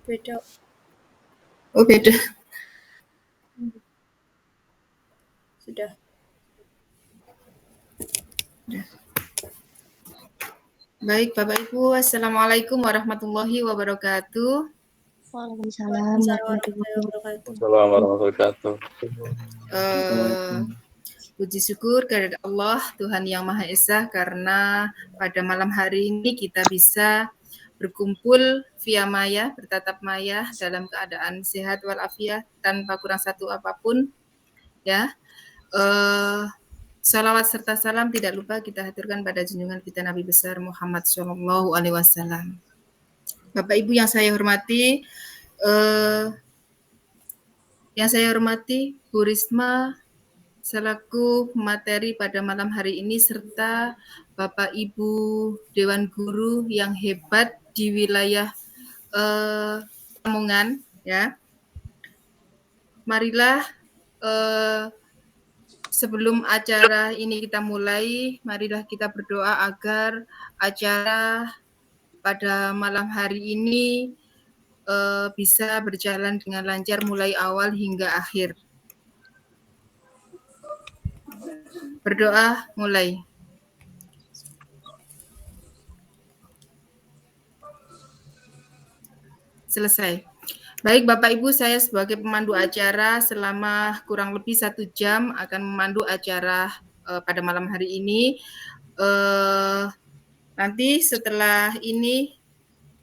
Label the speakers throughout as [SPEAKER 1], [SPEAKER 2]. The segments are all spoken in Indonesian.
[SPEAKER 1] Beda.
[SPEAKER 2] Oh, beda.
[SPEAKER 1] Sudah.
[SPEAKER 2] Baik, Bapak Ibu, Assalamualaikum warahmatullahi wabarakatuh.
[SPEAKER 3] Waalaikumsalam
[SPEAKER 1] Waalaikumsalam
[SPEAKER 3] warahmatullahi
[SPEAKER 1] warahmatullahi wabarakatuh.
[SPEAKER 4] Assalamualaikum warahmatullahi wabarakatuh.
[SPEAKER 2] Eh, Puji syukur kepada Allah, Tuhan Yang Maha Esa, karena pada malam hari ini kita bisa berkumpul via maya, bertatap maya dalam keadaan sehat walafiat tanpa kurang satu apapun. Ya, salawat serta salam tidak lupa kita haturkan pada junjungan kita Nabi besar Muhammad SAW. Bapak Ibu yang saya hormati, Bu Risma selaku materi pada malam hari ini serta Bapak Ibu Dewan Guru yang hebat di wilayah Lamongan, ya. Marilah sebelum acara ini kita mulai, marilah kita berdoa agar acara pada malam hari ini bisa berjalan dengan lancar mulai awal hingga akhir. Berdoa mulai. Selesai. Baik Bapak Ibu, saya sebagai pemandu acara selama kurang lebih 1 jam akan memandu acara pada malam hari ini. Nanti setelah ini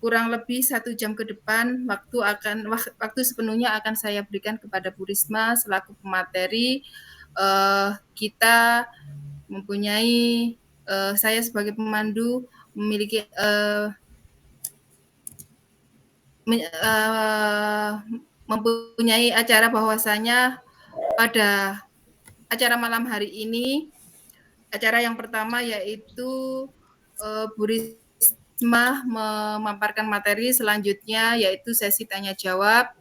[SPEAKER 2] kurang lebih 1 jam ke depan waktu sepenuhnya akan saya berikan kepada Bu Risma selaku pemateri. Kita mempunyai saya sebagai pemandu memiliki mempunyai acara bahwasanya pada acara malam hari ini, acara yang pertama yaitu Bu Risma memaparkan materi, selanjutnya yaitu sesi tanya jawab.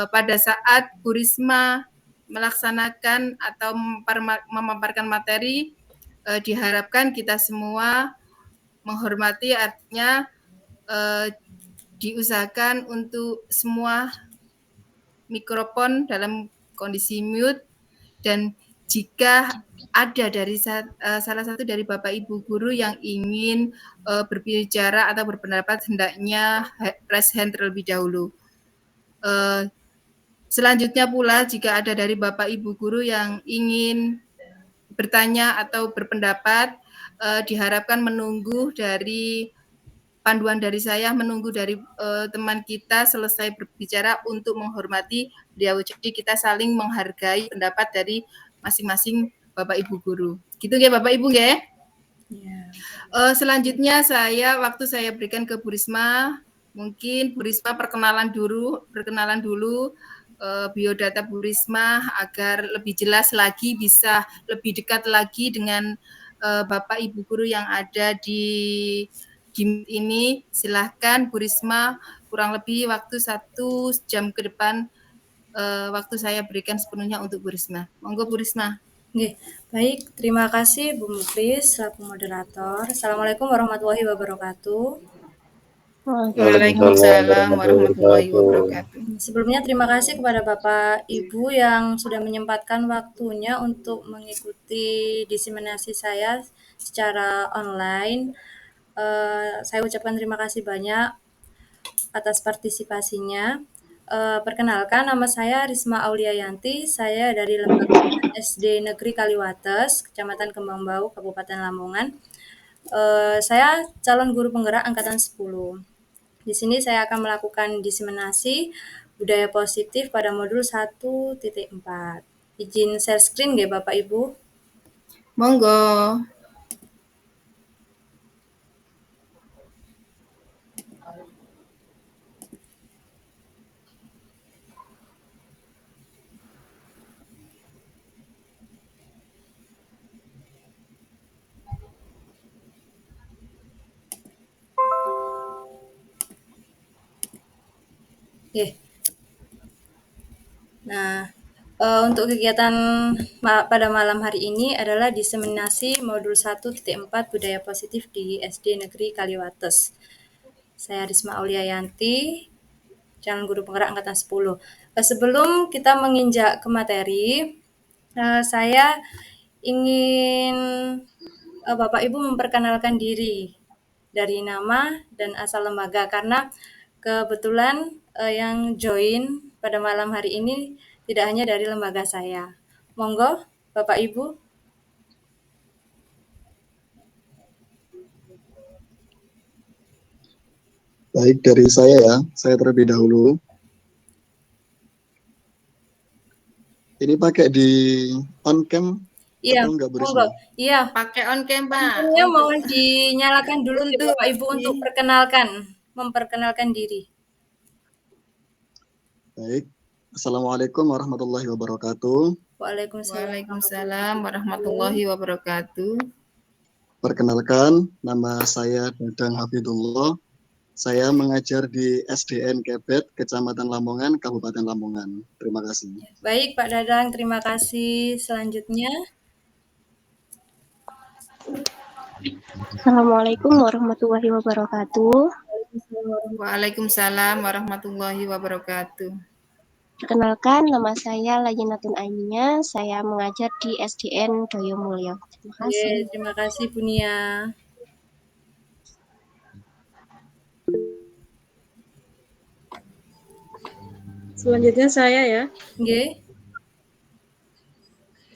[SPEAKER 2] Pada saat Bu Risma melaksanakan atau memaparkan materi, diharapkan kita semua menghormati, artinya diusahakan untuk semua mikrofon dalam kondisi mute, dan jika ada dari salah satu dari Bapak Ibu guru yang ingin berbicara atau berpendapat, hendaknya raise hand terlebih dahulu. Selanjutnya pula jika ada dari Bapak Ibu guru yang ingin bertanya atau berpendapat, diharapkan menunggu dari panduan dari saya, menunggu dari teman kita selesai berbicara untuk menghormati beliau. Jadi kita saling menghargai pendapat dari masing-masing Bapak Ibu guru. Gitu ya Bapak Ibu ya? Selanjutnya waktu saya berikan ke Bu Risma, mungkin Bu Risma perkenalan dulu biodata Bu Risma agar lebih jelas lagi, bisa lebih dekat lagi dengan Bapak Ibu guru yang ada di ini. Silahkan Bu Risma, kurang lebih waktu 1 jam ke depan waktu saya berikan sepenuhnya untuk Bu Risma. Monggo Bu Risma.
[SPEAKER 1] Oke, baik. Terima kasih Bu Muklis selaku moderator. Assalamualaikum warahmatullahi wabarakatuh.
[SPEAKER 2] Waalaikumsalam warahmatullahi wabarakatuh.
[SPEAKER 1] Sebelumnya terima kasih kepada Bapak Ibu yang sudah menyempatkan waktunya untuk mengikuti diseminasi saya secara online. Saya ucapkan terima kasih banyak atas partisipasinya. Perkenalkan, nama saya Risma Auliayanti. Saya dari Lembaga SD Negeri Kaliwates, Kecamatan Kembangbau, Kabupaten Lamongan. Saya calon guru penggerak angkatan 10. Di sini saya akan melakukan diseminasi budaya positif pada modul 1.4. Izin share screen nggih Bapak Ibu?
[SPEAKER 2] Monggo.
[SPEAKER 1] Oke. Nah, untuk kegiatan pada malam hari ini adalah diseminasi modul 1.4 budaya positif di SD Negeri Kaliwates. Saya Risma Auliayanti. calon guru penggerak angkatan 10. Sebelum kita menginjak ke materi, saya ingin Bapak Ibu memperkenalkan diri dari nama dan asal lembaga karena kebetulan yang join pada malam hari ini tidak hanya dari lembaga saya. Monggo Bapak Ibu.
[SPEAKER 4] Baik, dari saya terlebih dahulu. Ini pakai di on cam
[SPEAKER 1] Iya,
[SPEAKER 4] atau enggak, Bu
[SPEAKER 1] monggo.
[SPEAKER 4] Risma?
[SPEAKER 1] Iya,
[SPEAKER 2] Pakai on cam, Pak.
[SPEAKER 1] lampunya mohon dinyalakan dulu nih
[SPEAKER 2] Untuk
[SPEAKER 1] Bapak Ibu untuk memperkenalkan diri.
[SPEAKER 4] Baik. Assalamualaikum warahmatullahi wabarakatuh.
[SPEAKER 2] Waalaikumsalam warahmatullahi wabarakatuh.
[SPEAKER 4] Perkenalkan, nama saya Dadang Hafidullah. Saya mengajar di SDN Kebet, Kecamatan Lamongan, Kabupaten Lamongan. Terima kasih.
[SPEAKER 1] Baik, Pak Dadang, terima kasih. Selanjutnya,
[SPEAKER 3] Assalamualaikum warahmatullahi wabarakatuh.
[SPEAKER 2] Waalaikumsalam warahmatullahi wabarakatuh.
[SPEAKER 3] Perkenalkan, nama saya Layinatun Ainia. Saya mengajar di SDN Doyomulyo. Terima kasih.
[SPEAKER 1] terima kasih Bu Nia.
[SPEAKER 5] Selanjutnya saya ya.
[SPEAKER 1] Nggih.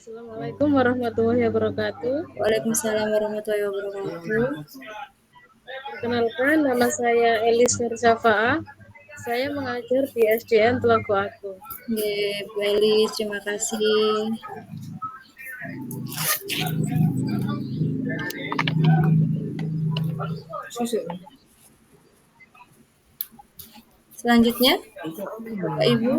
[SPEAKER 5] Assalamualaikum warahmatullahi wabarakatuh.
[SPEAKER 1] Waalaikumsalam warahmatullahi wabarakatuh.
[SPEAKER 5] Perkenalkan, nama saya Elis Nur Syafa'ah. Saya mengajar di SDN Telago Agung.
[SPEAKER 1] Nggih, Bu Elis, terima kasih. Selanjutnya, Bapak Ibu.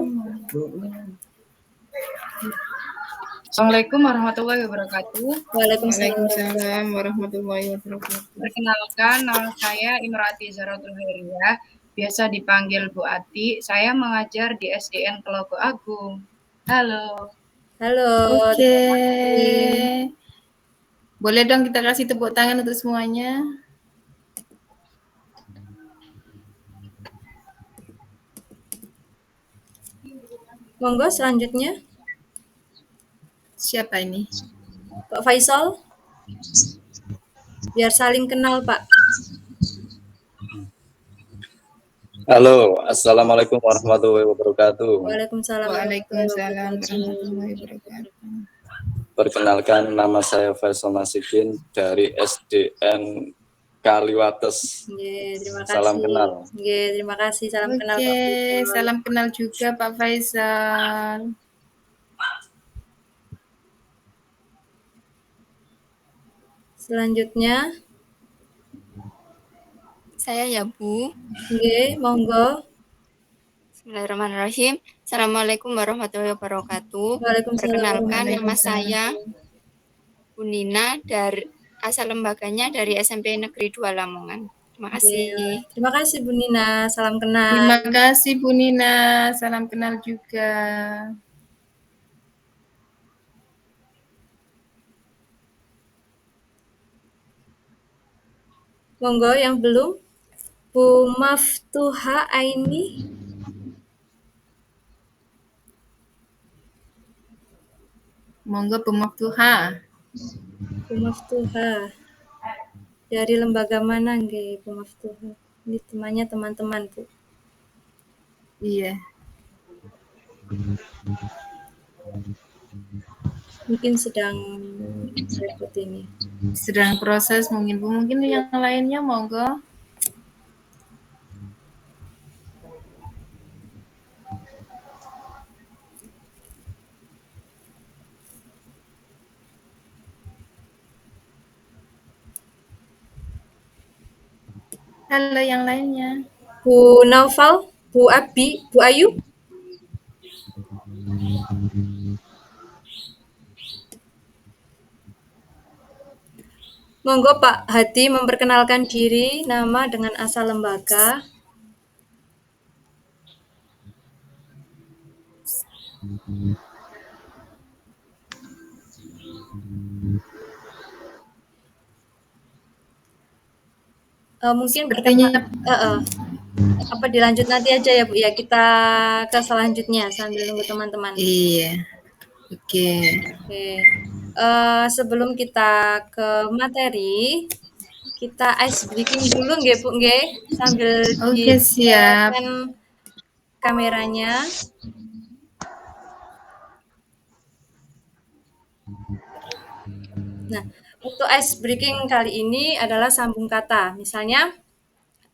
[SPEAKER 6] Assalamualaikum warahmatullahi wabarakatuh.
[SPEAKER 2] Waalaikumsalam warahmatullahi wabarakatuh.
[SPEAKER 6] Perkenalkan, nama saya Imrati Zaratul Hairiyah, biasa dipanggil Bu Ati. Saya mengajar di SDN Telago Agung. Halo.
[SPEAKER 1] Halo.
[SPEAKER 2] Oke. Boleh dong kita kasih tepuk tangan untuk semuanya.
[SPEAKER 1] Monggo selanjutnya.
[SPEAKER 2] Siapa ini?
[SPEAKER 1] Pak Faisal. Biar saling kenal, Pak.
[SPEAKER 7] Halo, assalamualaikum warahmatullahi wabarakatuh.
[SPEAKER 1] Waalaikumsalam
[SPEAKER 2] warahmatullahi wabarakatuh.
[SPEAKER 7] Perkenalkan, nama saya Faisal Nasikin dari SDN Kaliwates.
[SPEAKER 1] Terima kasih.
[SPEAKER 7] Salam kenal.
[SPEAKER 1] Terima kasih. Salam kenal Pak Faisal.
[SPEAKER 2] Salam kenal juga Pak Faisal.
[SPEAKER 1] Selanjutnya,
[SPEAKER 8] saya ya Bu.
[SPEAKER 1] Monggo.
[SPEAKER 8] Bismillahirrahmanirrahim. Assalamualaikum warahmatullahi wabarakatuh. Perkenalkan, nama saya Bu Nina, dari asal lembaganya dari SMP Negeri 2 Lamongan. Terima kasih.
[SPEAKER 1] Terima kasih Bu Nina. Salam kenal.
[SPEAKER 2] Terima kasih Bu Nina. Salam kenal juga.
[SPEAKER 1] Monggo yang belum. Bu Maftuha Aini.
[SPEAKER 2] Monggo Bu Maftuha.
[SPEAKER 1] Bu Maftuha. Dari lembaga mana nggih Bu Maftuha? Ini temannya teman-teman, Bu.
[SPEAKER 2] Iya.
[SPEAKER 1] Mungkin sedang repot ini.
[SPEAKER 2] Sedang proses mungkin Bu. Mungkin yang lainnya monggo. Halo yang lainnya.
[SPEAKER 1] Bu Naufal, Bu Abi, Bu Ayu. Monggo Pak Hadi memperkenalkan diri, nama dengan asal lembaga. Mungkin Apa dilanjut nanti aja ya Bu ya? Kita ke selanjutnya sambil nunggu teman-teman.
[SPEAKER 2] Iya. Oke.
[SPEAKER 1] Oke. Sebelum kita ke materi, kita ice breaking dulu nggih Bu nggih, sambil
[SPEAKER 2] Oke, siap.
[SPEAKER 1] dinyalakan kameranya. Nah, untuk ice breaking kali ini adalah sambung kata. Misalnya,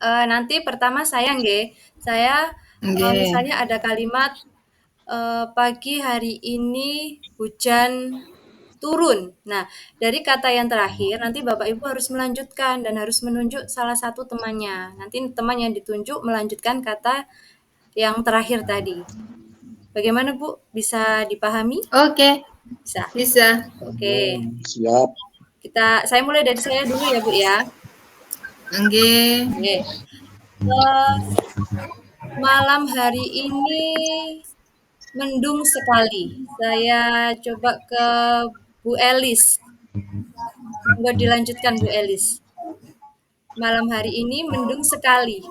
[SPEAKER 1] nanti pertama saya nggih, saya
[SPEAKER 2] Nggih.
[SPEAKER 1] misalnya ada kalimat, pagi hari ini hujan turun. Nah, dari kata yang terakhir nanti Bapak Ibu harus melanjutkan dan harus menunjuk salah satu temannya. Nanti teman yang ditunjuk melanjutkan kata yang terakhir tadi. Bagaimana Bu? Bisa dipahami?
[SPEAKER 2] Oke.
[SPEAKER 1] Bisa.
[SPEAKER 2] Bisa.
[SPEAKER 1] Oke.
[SPEAKER 4] Siap.
[SPEAKER 1] Saya mulai dari saya dulu ya Bu ya.
[SPEAKER 2] Nggih.
[SPEAKER 1] Oke. Malam hari ini mendung sekali. Saya coba ke Bu Elis. Monggo dilanjutkan Bu Elis. Malam hari ini mendung sekali.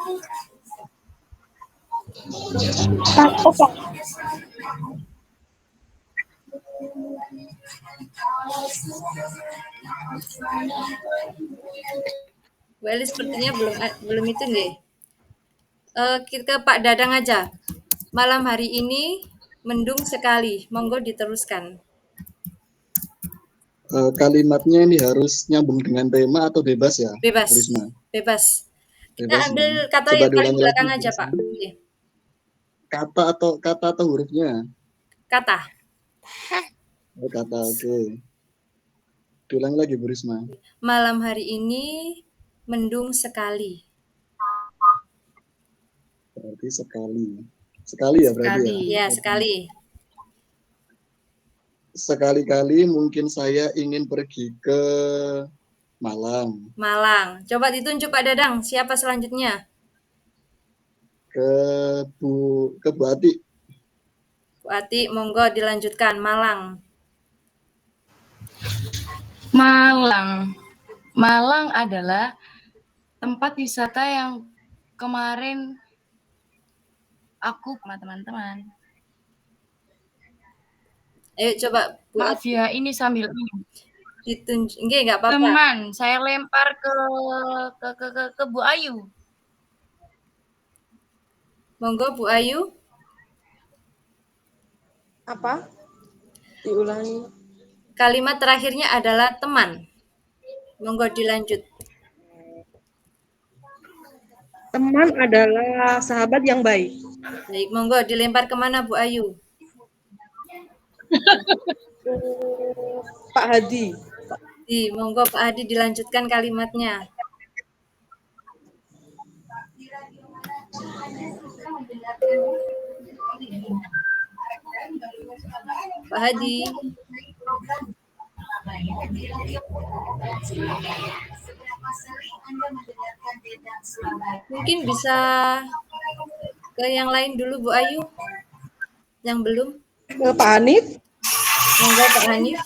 [SPEAKER 1] Bu Elis sepertinya belum itu nggih. Kita ke Pak Dadang aja. Malam hari ini mendung sekali. Monggo diteruskan.
[SPEAKER 4] Kalimatnya ini harus nyambung dengan tema atau bebas ya,
[SPEAKER 1] Bebas.
[SPEAKER 4] Risma?
[SPEAKER 1] Bebas. Kita
[SPEAKER 4] Bebas,
[SPEAKER 1] ambil
[SPEAKER 4] ya.
[SPEAKER 1] kata
[SPEAKER 4] Coba
[SPEAKER 1] yang paling
[SPEAKER 4] diulangi
[SPEAKER 1] belakang
[SPEAKER 4] lagi,
[SPEAKER 1] aja,
[SPEAKER 4] Risma.
[SPEAKER 1] Pak. Oke.
[SPEAKER 4] Kata atau hurufnya?
[SPEAKER 1] Kata.
[SPEAKER 4] Oh, kata, oke. Diulangi lagi, Bu Risma.
[SPEAKER 1] Malam hari ini mendung sekali.
[SPEAKER 4] Berarti sekali. Sekali ya berarti ya?
[SPEAKER 1] Ya, sekali.
[SPEAKER 4] Sekali-kali mungkin saya ingin pergi ke Malang.
[SPEAKER 1] Malang. Coba ditunjuk Pak Dadang, siapa selanjutnya?
[SPEAKER 4] Ke Bu Ati.
[SPEAKER 1] Bu Ati, monggo dilanjutkan. Malang.
[SPEAKER 6] Malang adalah tempat wisata yang kemarin aku sama teman-teman.
[SPEAKER 1] Ayo coba Bu
[SPEAKER 6] Maaf
[SPEAKER 1] Ati.
[SPEAKER 6] ya, ini sambil
[SPEAKER 1] Ditunjuk. Enggak apa-apa.
[SPEAKER 6] teman, saya lempar ke Bu Ayu.
[SPEAKER 1] Monggo Bu Ayu.
[SPEAKER 5] Apa? Diulangi.
[SPEAKER 1] Kalimat terakhirnya adalah teman. Monggo dilanjut.
[SPEAKER 5] Teman adalah sahabat yang baik.
[SPEAKER 1] Baik, monggo dilempar kemana Bu Ayu?
[SPEAKER 5] Pak Hadi.
[SPEAKER 1] Monggo Pak Hadi dilanjutkan kalimatnya. Pak Hadi. Mungkin bisa ke yang lain dulu Bu Ayu. Yang belum?
[SPEAKER 5] Pak Hanif.
[SPEAKER 1] Monggo Pak Hanif.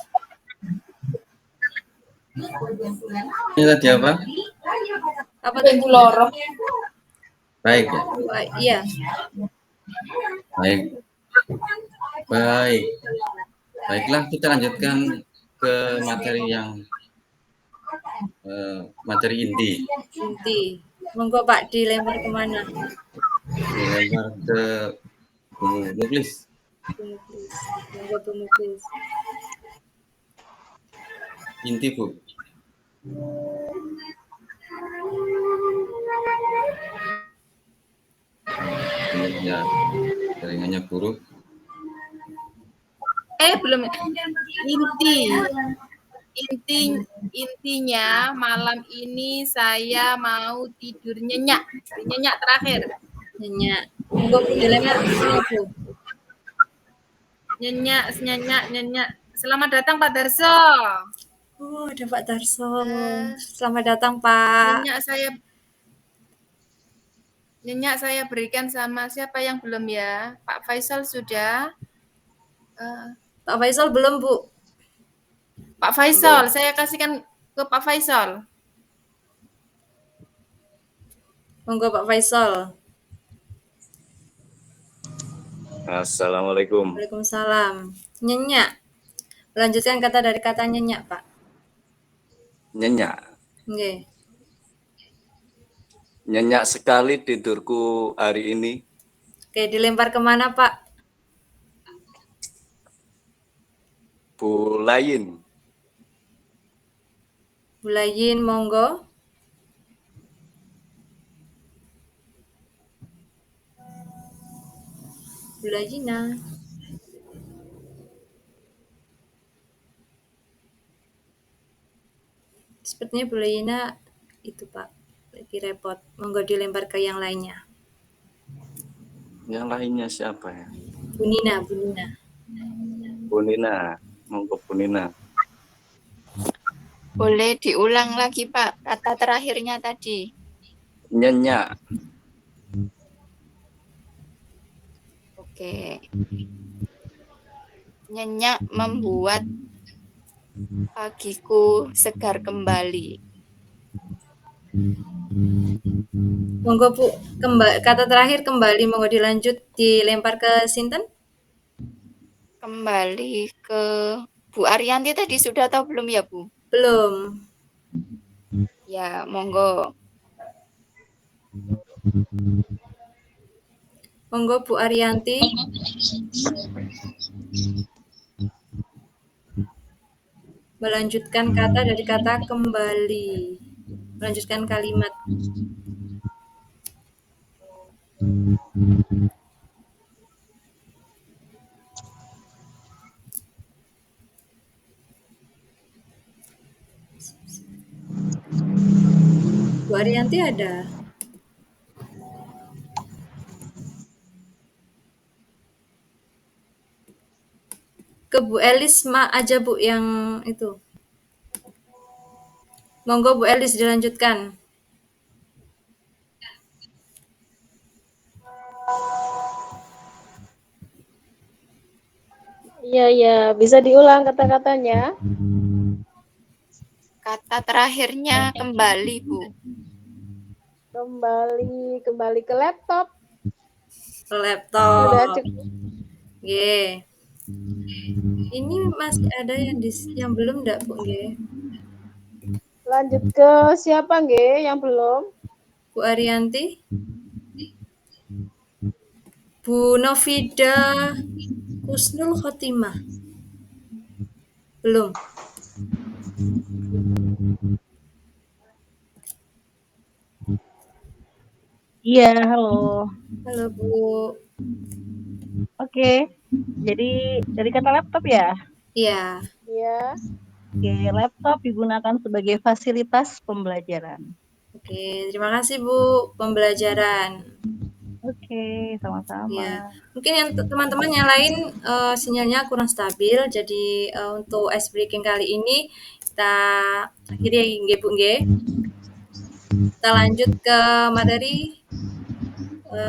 [SPEAKER 7] Ini tadi apa?
[SPEAKER 1] Apa tadi?
[SPEAKER 7] Baik ya.
[SPEAKER 1] Iya.
[SPEAKER 7] Baik. Baiklah, kita lanjutkan ke materi yang materi inti.
[SPEAKER 1] Inti. Monggo Pak dilempar kemana?
[SPEAKER 7] Dilempar ke Bu Muklis.
[SPEAKER 1] Monggo Bu Muklis.
[SPEAKER 7] Inti Bu. Ya, jaringannya buruk.
[SPEAKER 2] Belum. Intinya malam ini saya mau tidur nyenyak. Nyenyak terakhir.
[SPEAKER 1] Nyenyak. Monggo Bu dilempar kemana Bu?
[SPEAKER 2] Nyenyak. Selamat datang Pak Darso.
[SPEAKER 1] Oh, ada Pak Darso. Selamat datang Pak.
[SPEAKER 2] Nyenyak saya berikan sama siapa yang belum ya? Pak Faisal sudah.
[SPEAKER 1] Pak Faisal belum Bu?
[SPEAKER 2] Pak Faisal, saya kasihkan ke Pak Faisal.
[SPEAKER 1] Monggo Pak Faisal.
[SPEAKER 9] Assalamualaikum.
[SPEAKER 1] Waalaikumsalam. Nyenyak. Melanjutkan kata dari kata nyenyak, Pak.
[SPEAKER 9] Nyenyak.
[SPEAKER 1] Nggih.
[SPEAKER 9] Nyenyak sekali tidurku hari ini.
[SPEAKER 1] Oke, dilempar kemana, Pak?
[SPEAKER 9] Bulayin.
[SPEAKER 1] Bulayin, monggo. Bulayina. Sepertinya Bulayina itu, Pak. Lagi repot. Monggo dilempar ke yang lainnya.
[SPEAKER 9] Yang lainnya siapa ya?
[SPEAKER 1] Bunina, Bunina.
[SPEAKER 9] Bunina. Monggo Bunina.
[SPEAKER 8] Boleh diulang lagi, Pak, kata terakhirnya tadi.
[SPEAKER 9] Nyenyak.
[SPEAKER 8] Oke. Nyenyak membuat pagiku segar kembali.
[SPEAKER 1] Monggo Bu, kata terakhir kembali, monggo dilanjut, dilempar ke sinten?
[SPEAKER 8] Kembali ke Bu Ariyanti tadi sudah atau belum ya, Bu?
[SPEAKER 1] Belum.
[SPEAKER 8] Ya, monggo.
[SPEAKER 1] Monggo Bu Ariyanti. Melanjutkan kata dari kata kembali. Melanjutkan kalimat. Bu Ariyanti ada? Ke Bu Elis aja Bu yang itu. Monggo Bu Elis dilanjutkan.
[SPEAKER 5] Iya, bisa diulang kata-katanya.
[SPEAKER 8] Kata terakhirnya kembali, Bu.
[SPEAKER 5] Kembali ke laptop.
[SPEAKER 1] Ke laptop.
[SPEAKER 5] Sudah cukup.
[SPEAKER 1] Nggih. Ini masih ada yang belum enggak, Bu, nggih?
[SPEAKER 5] Lanjut ke siapa nggih yang belum?
[SPEAKER 1] Bu Ariyanti. Bu Novida Husnul Khotimah. Belum.
[SPEAKER 10] Iya, halo.
[SPEAKER 1] Halo Bu.
[SPEAKER 10] Oke, jadi dari kata laptop ya?
[SPEAKER 1] Iya.
[SPEAKER 5] Iya.
[SPEAKER 10] Oke, laptop digunakan sebagai fasilitas pembelajaran.
[SPEAKER 1] Oke, terima kasih Bu pembelajaran.
[SPEAKER 10] Oke, sama-sama.
[SPEAKER 1] Ya, mungkin yang teman-teman yang lain sinyalnya kurang stabil, jadi untuk ice breaking kali ini kita akhiri nggih Bu nggih. Kita lanjut ke materi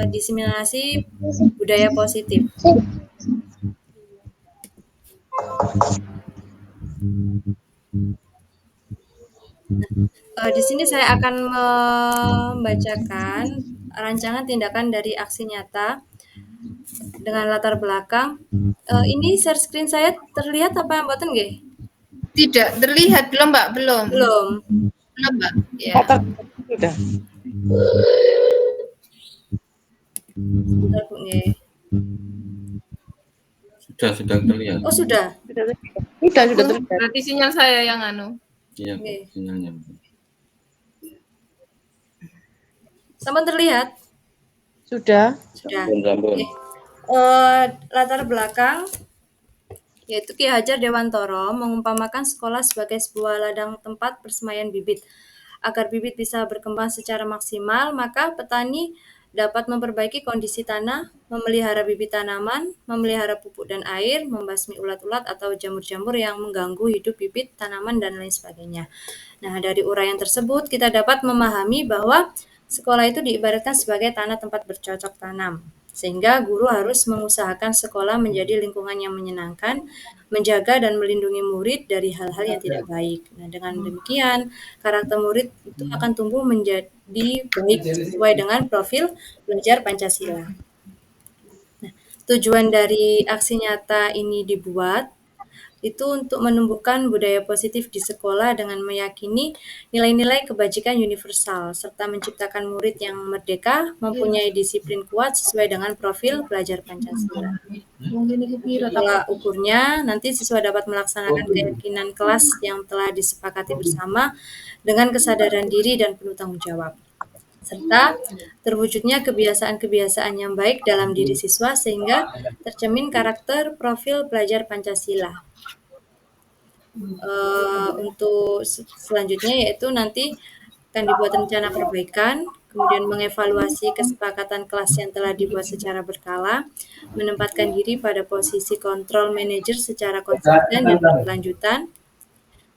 [SPEAKER 1] diseminasi budaya positif. Di sini saya akan membacakan rancangan tindakan dari aksi nyata dengan latar belakang. Ini share screen saya terlihat apa yang mboten nggih?
[SPEAKER 2] Tidak terlihat, belum Mbak, belum.
[SPEAKER 1] Belum.
[SPEAKER 2] Belum Mbak. Ya.
[SPEAKER 10] Sudah.
[SPEAKER 1] Sebentar Bu nggih.
[SPEAKER 7] Sudah terlihat.
[SPEAKER 1] Oh, sudah.
[SPEAKER 10] Sudah terlihat.
[SPEAKER 2] Berarti sinyal saya yang anu.
[SPEAKER 7] Iya, sinyalnya.
[SPEAKER 1] Sampun terlihat?
[SPEAKER 5] Sudah.
[SPEAKER 1] Sudah.
[SPEAKER 9] Sampun.
[SPEAKER 1] Latar belakang yaitu Ki Hajar Dewantoro mengumpamakan sekolah sebagai sebuah ladang tempat persemaian bibit. Agar bibit bisa berkembang secara maksimal, maka petani dapat memperbaiki kondisi tanah, memelihara bibit tanaman, memelihara pupuk dan air, membasmi ulat-ulat atau jamur-jamur yang mengganggu hidup bibit tanaman dan lain sebagainya. Nah, dari uraian tersebut kita dapat memahami bahwa sekolah itu diibaratkan sebagai tanah tempat bercocok tanam. Sehingga guru harus mengusahakan sekolah menjadi lingkungan yang menyenangkan, menjaga dan melindungi murid dari hal-hal yang tidak baik. Nah, dengan demikian, karakter murid itu akan tumbuh menjadi baik sesuai dengan profil belajar Pancasila. Nah, Tujuan dari aksi nyata ini dibuat itu untuk menumbuhkan budaya positif di sekolah dengan meyakini nilai-nilai kebajikan universal serta menciptakan murid yang merdeka, mempunyai disiplin kuat sesuai dengan profil pelajar Pancasila. Pola ukurnya nanti siswa dapat melaksanakan keyakinan kelas yang telah disepakati bersama dengan kesadaran diri dan penuh tanggung jawab, serta terwujudnya kebiasaan-kebiasaan yang baik dalam diri siswa sehingga tercermin karakter profil pelajar Pancasila. Untuk selanjutnya yaitu nanti akan dibuat rencana perbaikan, kemudian mengevaluasi kesepakatan kelas yang telah dibuat secara berkala, menempatkan diri pada posisi kontrol manajer secara konsisten dan berkelanjutan,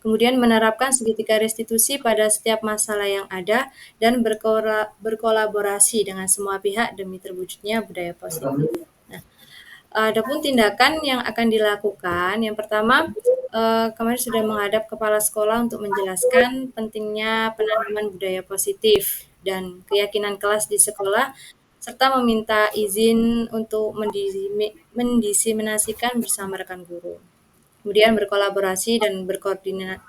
[SPEAKER 1] kemudian menerapkan segitiga restitusi pada setiap masalah yang ada, dan berkolaborasi dengan semua pihak demi terwujudnya budaya positif. Nah, adapun tindakan yang akan dilakukan, yang pertama, kemarin sudah menghadap kepala sekolah untuk menjelaskan pentingnya penanaman budaya positif dan keyakinan kelas di sekolah, serta meminta izin untuk mendisiminasikan bersama rekan guru. Kemudian berkolaborasi dan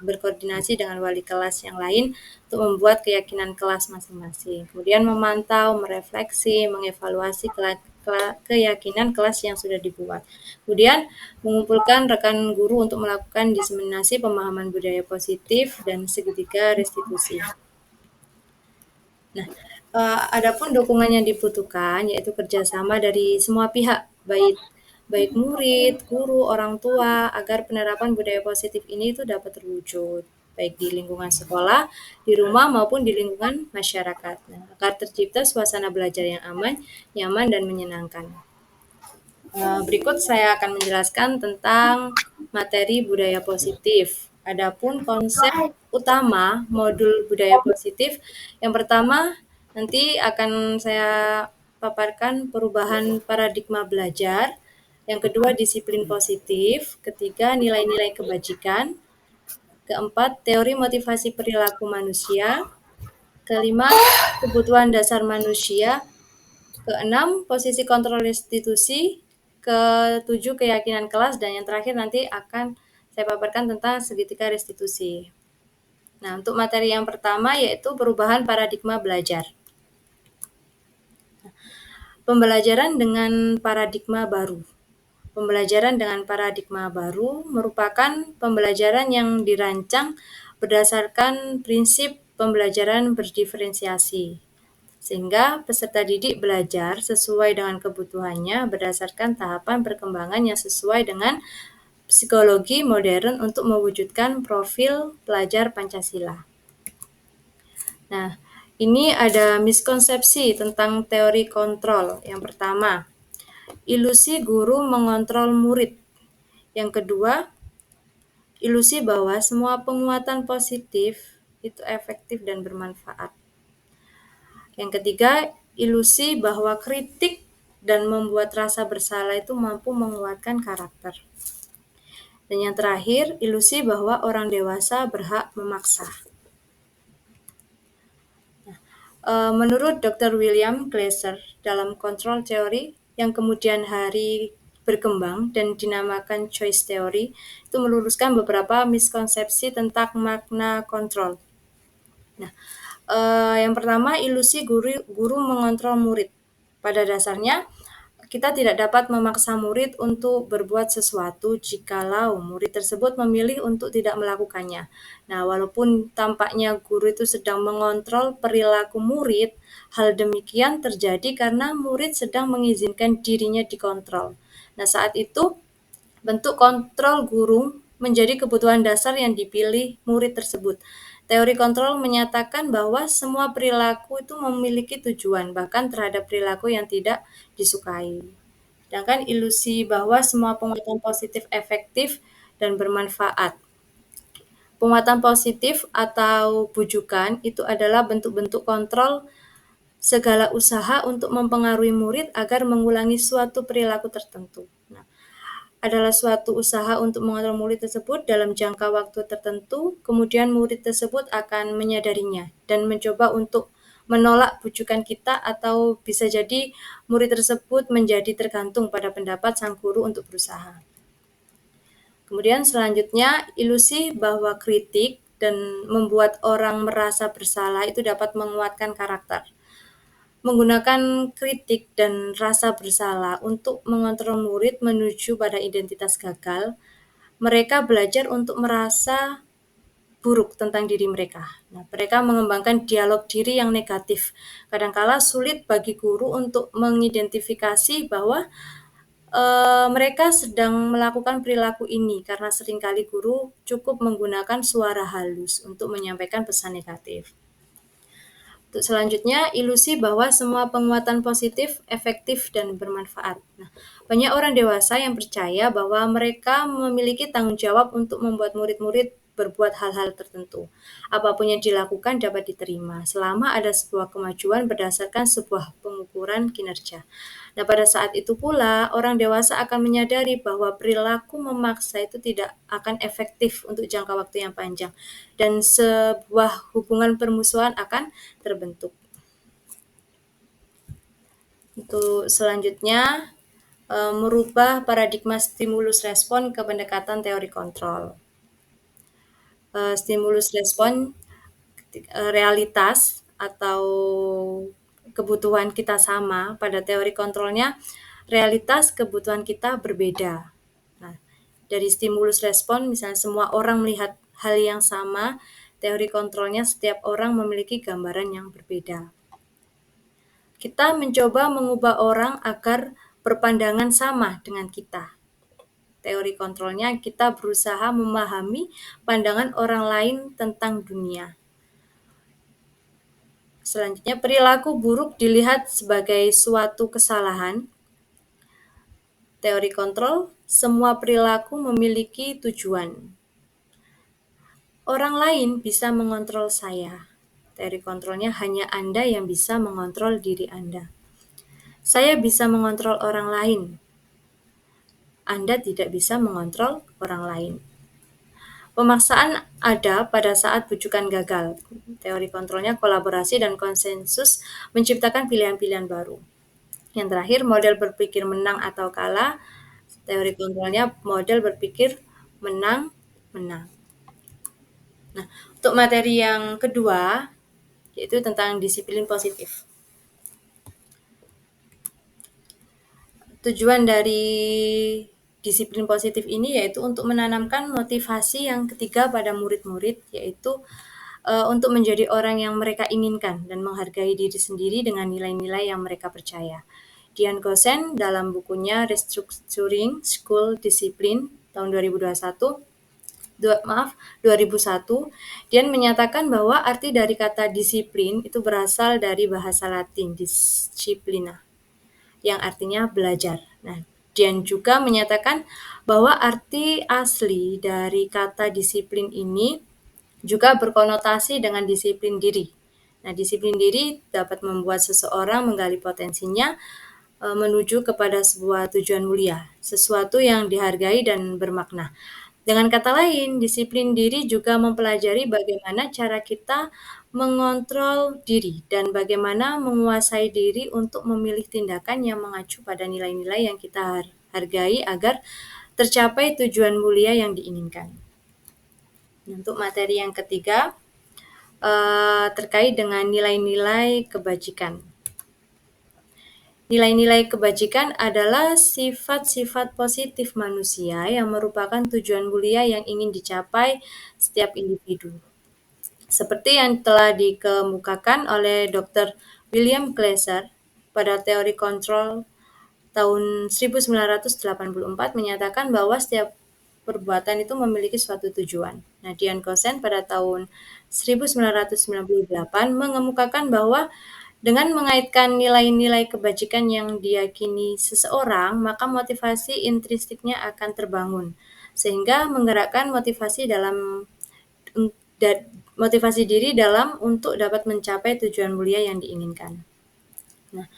[SPEAKER 1] berkoordinasi dengan wali kelas yang lain untuk membuat keyakinan kelas masing-masing. Kemudian memantau, merefleksi, mengevaluasi keyakinan kelas yang sudah dibuat. Kemudian mengumpulkan rekan guru untuk melakukan diseminasi pemahaman budaya positif dan segitiga restitusi. Nah, adapun dukungan yang dibutuhkan yaitu kerjasama dari semua pihak, baik murid, guru, orang tua, agar penerapan budaya positif ini itu dapat terwujud, baik di lingkungan sekolah, di rumah maupun di lingkungan masyarakat. Nah, agar tercipta suasana belajar yang aman, nyaman, dan menyenangkan. Berikut saya akan menjelaskan tentang materi budaya positif. Adapun konsep utama modul budaya positif, yang pertama nanti akan saya paparkan perubahan paradigma belajar, yang kedua disiplin positif, ketiga nilai-nilai kebajikan, keempat teori motivasi perilaku manusia, kelima kebutuhan dasar manusia, keenam posisi kontrol restitusi, ketujuh keyakinan kelas, dan yang terakhir nanti akan saya paparkan tentang segitiga restitusi. Nah, untuk materi yang pertama yaitu perubahan paradigma belajar. Pembelajaran dengan paradigma baru. Pembelajaran dengan paradigma baru merupakan pembelajaran yang dirancang berdasarkan prinsip pembelajaran berdiferensiasi, sehingga peserta didik belajar sesuai dengan kebutuhannya berdasarkan tahapan perkembangan yang sesuai dengan psikologi modern untuk mewujudkan profil pelajar Pancasila. Nah, ini ada miskonsepsi tentang teori kontrol. Yang pertama, ilusi guru mengontrol murid. Yang kedua, ilusi bahwa semua penguatan positif itu efektif dan bermanfaat. Yang ketiga, ilusi bahwa kritik dan membuat rasa bersalah itu mampu menguatkan karakter. Dan yang terakhir, ilusi bahwa orang dewasa berhak memaksa. Menurut Dr. William Glasser dalam Control Theory yang kemudian hari berkembang dan dinamakan Choice Theory, itu meluruskan beberapa miskonsepsi tentang makna kontrol. Nah, yang pertama, ilusi guru mengontrol murid. Pada dasarnya, kita tidak dapat memaksa murid untuk berbuat sesuatu jikalau murid tersebut memilih untuk tidak melakukannya. Nah, walaupun tampaknya guru itu sedang mengontrol perilaku murid, hal demikian terjadi karena murid sedang mengizinkan dirinya dikontrol. Nah, saat itu bentuk kontrol guru menjadi kebutuhan dasar yang dipilih murid tersebut. Teori kontrol menyatakan bahwa semua perilaku itu memiliki tujuan, bahkan terhadap perilaku yang tidak disukai. Sedangkan ilusi bahwa semua penguatan positif efektif dan bermanfaat. Penguatan positif atau bujukan itu adalah bentuk-bentuk kontrol segala usaha untuk mempengaruhi murid agar mengulangi suatu perilaku tertentu. Nah, adalah suatu usaha untuk mengontrol murid tersebut dalam jangka waktu tertentu, kemudian murid tersebut akan menyadarinya dan mencoba untuk menolak bujukan kita, atau bisa jadi murid tersebut menjadi tergantung pada pendapat sang guru untuk berusaha. Kemudian selanjutnya, ilusi bahwa kritik dan membuat orang merasa bersalah itu dapat menguatkan karakter. Menggunakan kritik dan rasa bersalah untuk mengontrol murid menuju pada identitas gagal, mereka belajar untuk merasa buruk tentang diri mereka. Nah, mereka mengembangkan dialog diri yang negatif. Kadangkala sulit bagi guru untuk mengidentifikasi bahwa mereka sedang melakukan perilaku ini karena seringkali guru cukup menggunakan suara halus untuk menyampaikan pesan negatif. Untuk selanjutnya, ilusi bahwa semua penguatan positif, efektif, dan bermanfaat. Nah, banyak orang dewasa yang percaya bahwa mereka memiliki tanggung jawab untuk membuat murid-murid berbuat hal-hal tertentu. Apapun yang dilakukan dapat diterima, selama ada sebuah kemajuan berdasarkan sebuah pengukuran kinerja. Nah, pada saat itu pula, orang dewasa akan menyadari bahwa perilaku memaksa itu tidak akan efektif untuk jangka waktu yang panjang, dan sebuah hubungan permusuhan akan terbentuk. Untuk selanjutnya, merubah paradigma stimulus respon ke pendekatan teori kontrol. Stimulus respon realitas atau kebutuhan kita sama, pada teori kontrolnya realitas kebutuhan kita berbeda. Nah, dari stimulus respon, misalnya semua orang melihat hal yang sama, teori kontrolnya setiap orang memiliki gambaran yang berbeda. Kita mencoba mengubah orang agar berpandangan sama dengan kita. Teori kontrolnya kita berusaha memahami pandangan orang lain tentang dunia. Selanjutnya, perilaku buruk dilihat sebagai suatu kesalahan. Teori kontrol, semua perilaku memiliki tujuan. Orang lain bisa mengontrol saya. Teori kontrolnya hanya Anda yang bisa mengontrol diri Anda. Saya bisa mengontrol orang lain. Anda tidak bisa mengontrol orang lain. Pemaksaan ada pada saat bujukan gagal. Teori kontrolnya kolaborasi dan konsensus menciptakan pilihan-pilihan baru. Yang terakhir, model berpikir menang atau kalah. Teori kontrolnya model berpikir menang-menang. Nah, untuk materi yang kedua, yaitu tentang disiplin positif. Tujuan dari disiplin positif ini yaitu untuk menanamkan motivasi yang ketiga pada murid-murid, yaitu untuk menjadi orang yang mereka inginkan dan menghargai diri sendiri dengan nilai-nilai yang mereka percaya. Dian Gosen dalam bukunya Restructuring School Discipline tahun 2001, Dian menyatakan bahwa arti dari kata disiplin itu berasal dari bahasa Latin disciplina, yang artinya belajar. Nah, Dian juga menyatakan bahwa arti asli dari kata disiplin ini juga berkonotasi dengan disiplin diri. Nah, disiplin diri dapat membuat seseorang menggali potensinya menuju kepada sebuah tujuan mulia, sesuatu yang dihargai dan bermakna. Dengan kata lain, disiplin diri juga mempelajari bagaimana cara kita mengontrol diri dan bagaimana menguasai diri untuk memilih tindakan yang mengacu pada nilai-nilai yang kita hargai agar tercapai tujuan mulia yang diinginkan. Untuk materi yang ketiga, terkait dengan nilai-nilai kebajikan. Nilai-nilai kebajikan adalah sifat-sifat positif manusia yang merupakan tujuan mulia yang ingin dicapai setiap individu. Seperti yang telah dikemukakan oleh Dr. William Glasser pada teori kontrol tahun 1984 menyatakan bahwa setiap perbuatan itu memiliki suatu tujuan. Nah, Dian Gosen pada tahun 1998 mengemukakan bahwa dengan mengaitkan nilai-nilai kebajikan yang diyakini seseorang, maka motivasi intrinsiknya akan terbangun, sehingga menggerakkan motivasi diri dalam untuk dapat mencapai tujuan mulia yang diinginkan. Nah,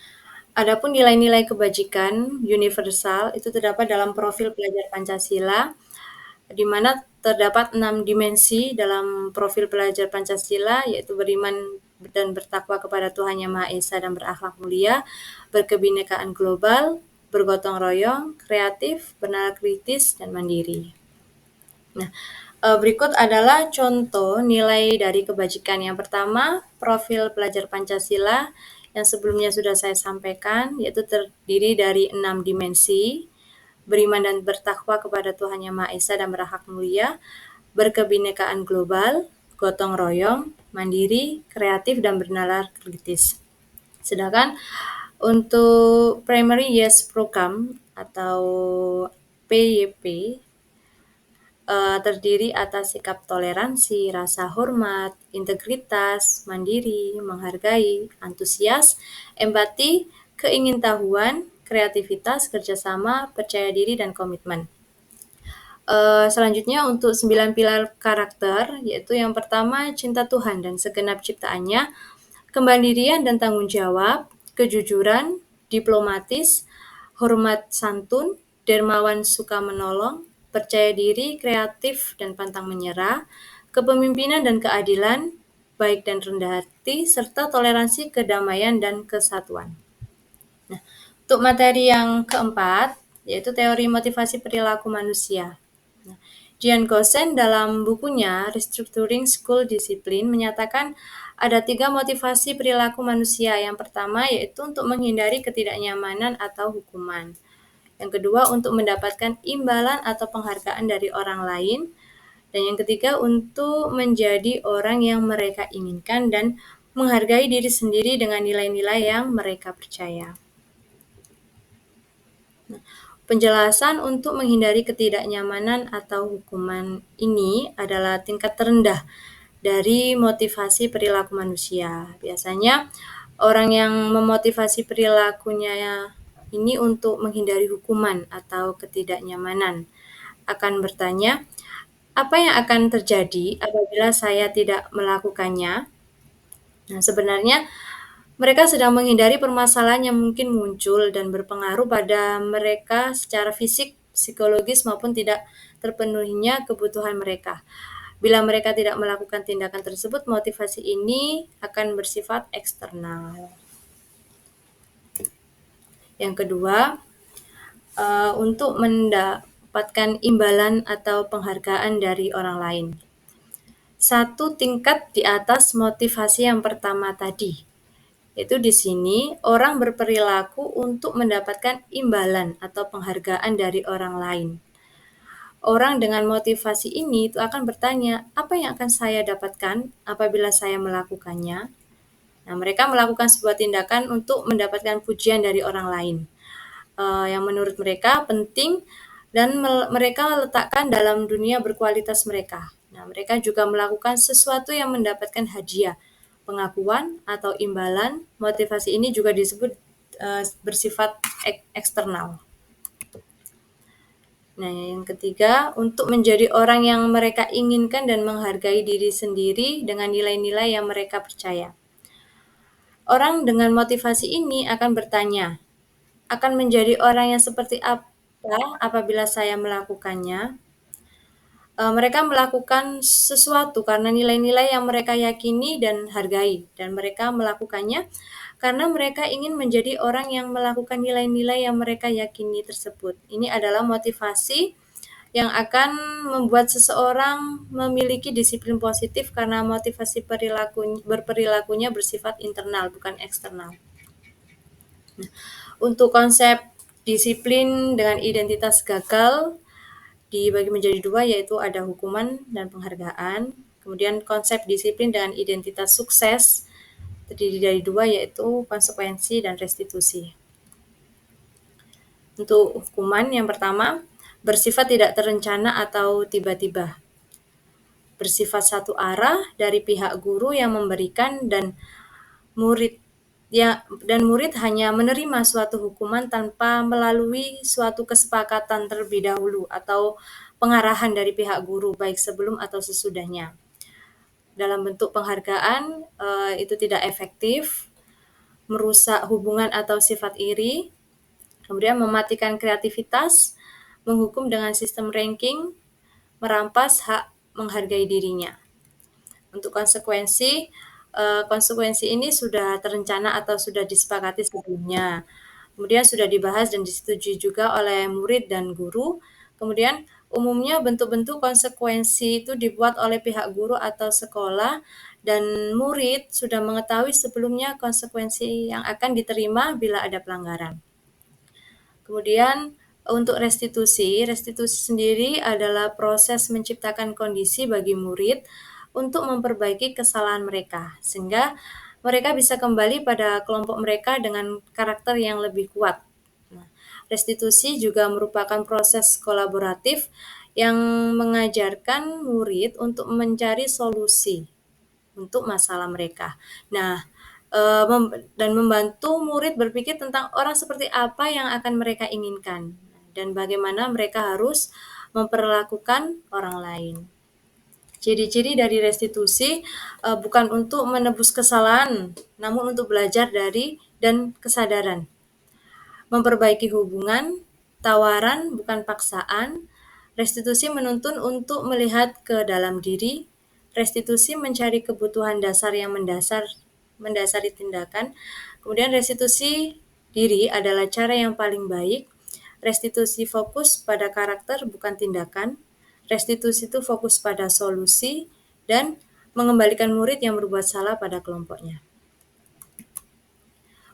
[SPEAKER 1] adapun nilai-nilai kebajikan universal itu terdapat dalam profil pelajar Pancasila, di mana terdapat 6 dimensi dalam profil pelajar Pancasila, yaitu beriman dan bertakwa kepada Tuhan Yang Maha Esa dan berakhlak mulia, berkebinekaan global, bergotong royong, kreatif, bernalar kritis, dan mandiri. Nah, berikut adalah contoh nilai dari kebajikan. Yang pertama, profil pelajar Pancasila yang sebelumnya sudah saya sampaikan, yaitu terdiri dari 6 dimensi: beriman dan bertakwa kepada Tuhan Yang Maha Esa dan berakhlak mulia, berkebinekaan global, gotong royong, mandiri, kreatif, dan bernalar kritis. Sedangkan untuk Primary Yes Program atau PYP terdiri atas sikap toleransi, rasa hormat, integritas, mandiri, menghargai, antusias, empati, keingintahuan, kreativitas, kerjasama, percaya diri, dan komitmen. Selanjutnya untuk 9 pilar karakter, yaitu yang pertama cinta Tuhan dan segenap ciptaannya, kemandirian dan tanggung jawab, kejujuran, diplomatis, hormat santun, dermawan suka menolong, percaya diri, kreatif, dan pantang menyerah, kepemimpinan dan keadilan, baik dan rendah hati, serta toleransi, kedamaian, dan kesatuan. Nah, untuk materi yang keempat, yaitu teori motivasi perilaku manusia. Jian Gosen dalam bukunya Restructuring School Discipline menyatakan ada 3 motivasi perilaku manusia. Yang pertama yaitu untuk menghindari ketidaknyamanan atau hukuman. Yang kedua untuk mendapatkan imbalan atau penghargaan dari orang lain. Dan yang ketiga untuk menjadi orang yang mereka inginkan dan menghargai diri sendiri dengan nilai-nilai yang mereka percaya. Penjelasan untuk menghindari ketidaknyamanan atau hukuman ini adalah tingkat terendah dari motivasi perilaku manusia. Biasanya orang yang memotivasi perilakunya ini untuk menghindari hukuman atau ketidaknyamanan akan bertanya, apa yang akan terjadi apabila saya tidak melakukannya? Nah, sebenarnya mereka sedang menghindari permasalahan yang mungkin muncul dan berpengaruh pada mereka secara fisik, psikologis, maupun tidak terpenuhinya kebutuhan mereka. Bila mereka tidak melakukan tindakan tersebut, motivasi ini akan bersifat eksternal. Yang kedua, untuk mendapatkan imbalan atau penghargaan dari orang lain. 1 tingkat di atas motivasi yang pertama tadi. Yaitu di sini orang berperilaku untuk mendapatkan imbalan atau penghargaan dari orang lain. Orang dengan motivasi ini itu akan bertanya, apa yang akan saya dapatkan apabila saya melakukannya? Nah, mereka melakukan sebuah tindakan untuk mendapatkan pujian dari orang lain, yang menurut mereka penting dan mereka letakkan dalam dunia berkualitas mereka. Nah, mereka juga melakukan sesuatu yang mendapatkan hadiah, pengakuan atau imbalan. Motivasi ini juga disebut bersifat eksternal. Nah, yang ketiga, untuk menjadi orang yang mereka inginkan dan menghargai diri sendiri dengan nilai-nilai yang mereka percaya. Orang dengan motivasi ini akan bertanya, akan menjadi orang yang seperti apa apabila saya melakukannya? Mereka melakukan sesuatu karena nilai-nilai yang mereka yakini dan hargai, dan mereka melakukannya karena mereka ingin menjadi orang yang melakukan nilai-nilai yang mereka yakini tersebut. Ini adalah motivasi yang akan membuat seseorang memiliki disiplin positif karena motivasi berperilakunya bersifat internal, bukan eksternal. Nah, untuk konsep disiplin dengan identitas gagal dibagi menjadi 2, yaitu ada hukuman dan penghargaan. Kemudian konsep disiplin dengan identitas sukses terdiri dari 2, yaitu konsekuensi dan restitusi. Untuk hukuman yang pertama, bersifat tidak terencana atau tiba-tiba. Bersifat satu arah dari pihak guru yang memberikan dan murid hanya menerima suatu hukuman tanpa melalui suatu kesepakatan terlebih dahulu atau pengarahan dari pihak guru baik sebelum atau sesudahnya. Dalam bentuk penghargaan itu tidak efektif, merusak hubungan atau sifat iri, kemudian mematikan kreativitas, menghukum dengan sistem ranking, merampas hak menghargai dirinya. Untuk konsekuensi, konsekuensi ini sudah terencana atau sudah disepakati sebelumnya. Kemudian sudah dibahas dan disetujui juga oleh murid dan guru. Kemudian umumnya bentuk-bentuk konsekuensi itu dibuat oleh pihak guru atau sekolah dan murid sudah mengetahui sebelumnya konsekuensi yang akan diterima bila ada pelanggaran. Kemudian untuk restitusi sendiri adalah proses menciptakan kondisi bagi murid untuk memperbaiki kesalahan mereka, sehingga mereka bisa kembali pada kelompok mereka dengan karakter yang lebih kuat. Nah, restitusi juga merupakan proses kolaboratif yang mengajarkan murid untuk mencari solusi untuk masalah mereka. Nah, dan membantu murid berpikir tentang orang seperti apa yang akan mereka inginkan dan bagaimana mereka harus memperlakukan orang lain. Ciri-ciri dari restitusi bukan untuk menebus kesalahan, namun untuk belajar dari dan kesadaran. Memperbaiki hubungan, tawaran bukan paksaan. Restitusi menuntun untuk melihat ke dalam diri. Restitusi mencari kebutuhan dasar yang mendasari tindakan. Kemudian restitusi diri adalah cara yang paling baik. Restitusi fokus pada karakter bukan tindakan. Restitusi itu fokus pada solusi dan mengembalikan murid yang berbuat salah pada kelompoknya.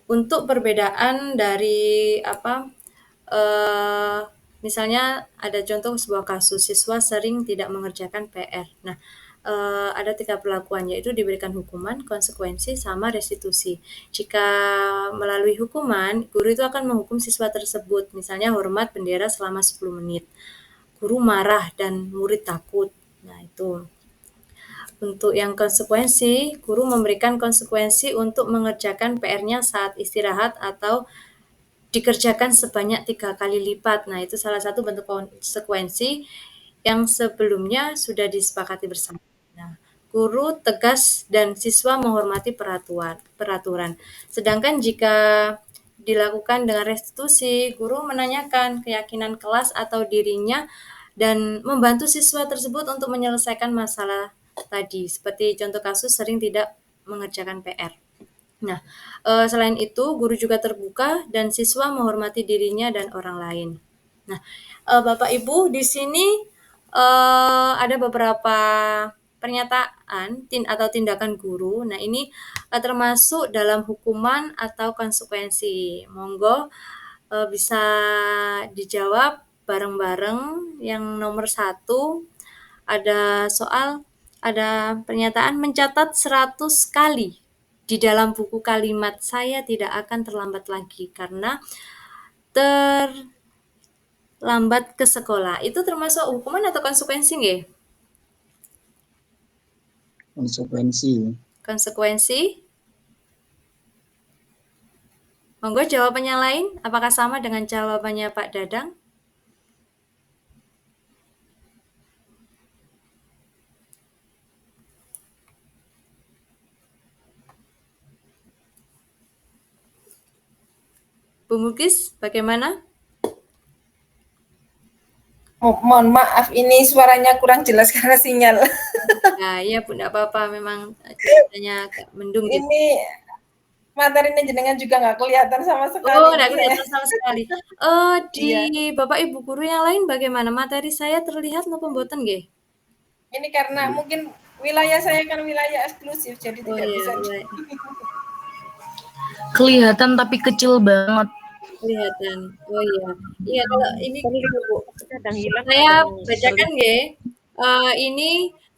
[SPEAKER 1] Untuk perbedaan dari misalnya ada contoh sebuah kasus siswa sering tidak mengerjakan PR. Nah, ada 3 perlakuan, yaitu diberikan hukuman, konsekuensi, sama restitusi. Jika melalui hukuman, guru itu akan menghukum siswa tersebut, misalnya hormat bendera selama 10 menit. Guru marah dan murid takut. Nah, itu. Untuk yang konsekuensi, guru memberikan konsekuensi untuk mengerjakan PR-nya saat istirahat atau dikerjakan sebanyak 3 kali lipat. Nah, itu salah satu bentuk konsekuensi yang sebelumnya sudah disepakati bersama. Nah, guru tegas dan siswa menghormati peraturan. Sedangkan jika dilakukan dengan restitusi, guru menanyakan keyakinan kelas atau dirinya dan membantu siswa tersebut untuk menyelesaikan masalah tadi. Seperti contoh kasus sering tidak mengerjakan PR. Nah, selain itu, guru juga terbuka dan siswa menghormati dirinya dan orang lain. Nah, Bapak Ibu, di sini ada beberapa pernyataan atau tindakan guru. Nah, ini termasuk dalam hukuman atau konsekuensi. Monggo bisa dijawab bareng-bareng. Yang nomor 1 ada pernyataan mencatat 100 kali di dalam buku kalimat saya tidak akan terlambat lagi karena terlambat ke sekolah. Itu termasuk hukuman atau konsekuensi nggih? Konsekuensi. Monggo jawabannya lain, apakah sama dengan jawabannya Pak Dadang? Bu Mukis, bagaimana?
[SPEAKER 2] Mohon maaf, ini suaranya kurang jelas karena sinyal.
[SPEAKER 1] Nah, iya Bu, enggak apa-apa, memang ceritanya agak mendung gitu.
[SPEAKER 2] Ini materinya jenengan juga nggak kelihatan sama sekali.
[SPEAKER 1] Oh, enggak kelihatan sama sekali. Di
[SPEAKER 2] Iya.
[SPEAKER 1] Bapak Ibu guru yang lain bagaimana? Materi saya terlihat napa mboten nggih?
[SPEAKER 2] Ini karena mungkin wilayah saya kan wilayah eksklusif, jadi
[SPEAKER 1] Oh
[SPEAKER 2] tidak
[SPEAKER 1] iya,
[SPEAKER 2] bisa.
[SPEAKER 1] baik.
[SPEAKER 11] Kelihatan tapi kecil banget.
[SPEAKER 1] Kelihatan. Oh iya. Iya, kalau ini
[SPEAKER 10] Kadang hilang.
[SPEAKER 1] saya bacakan nggih. Ini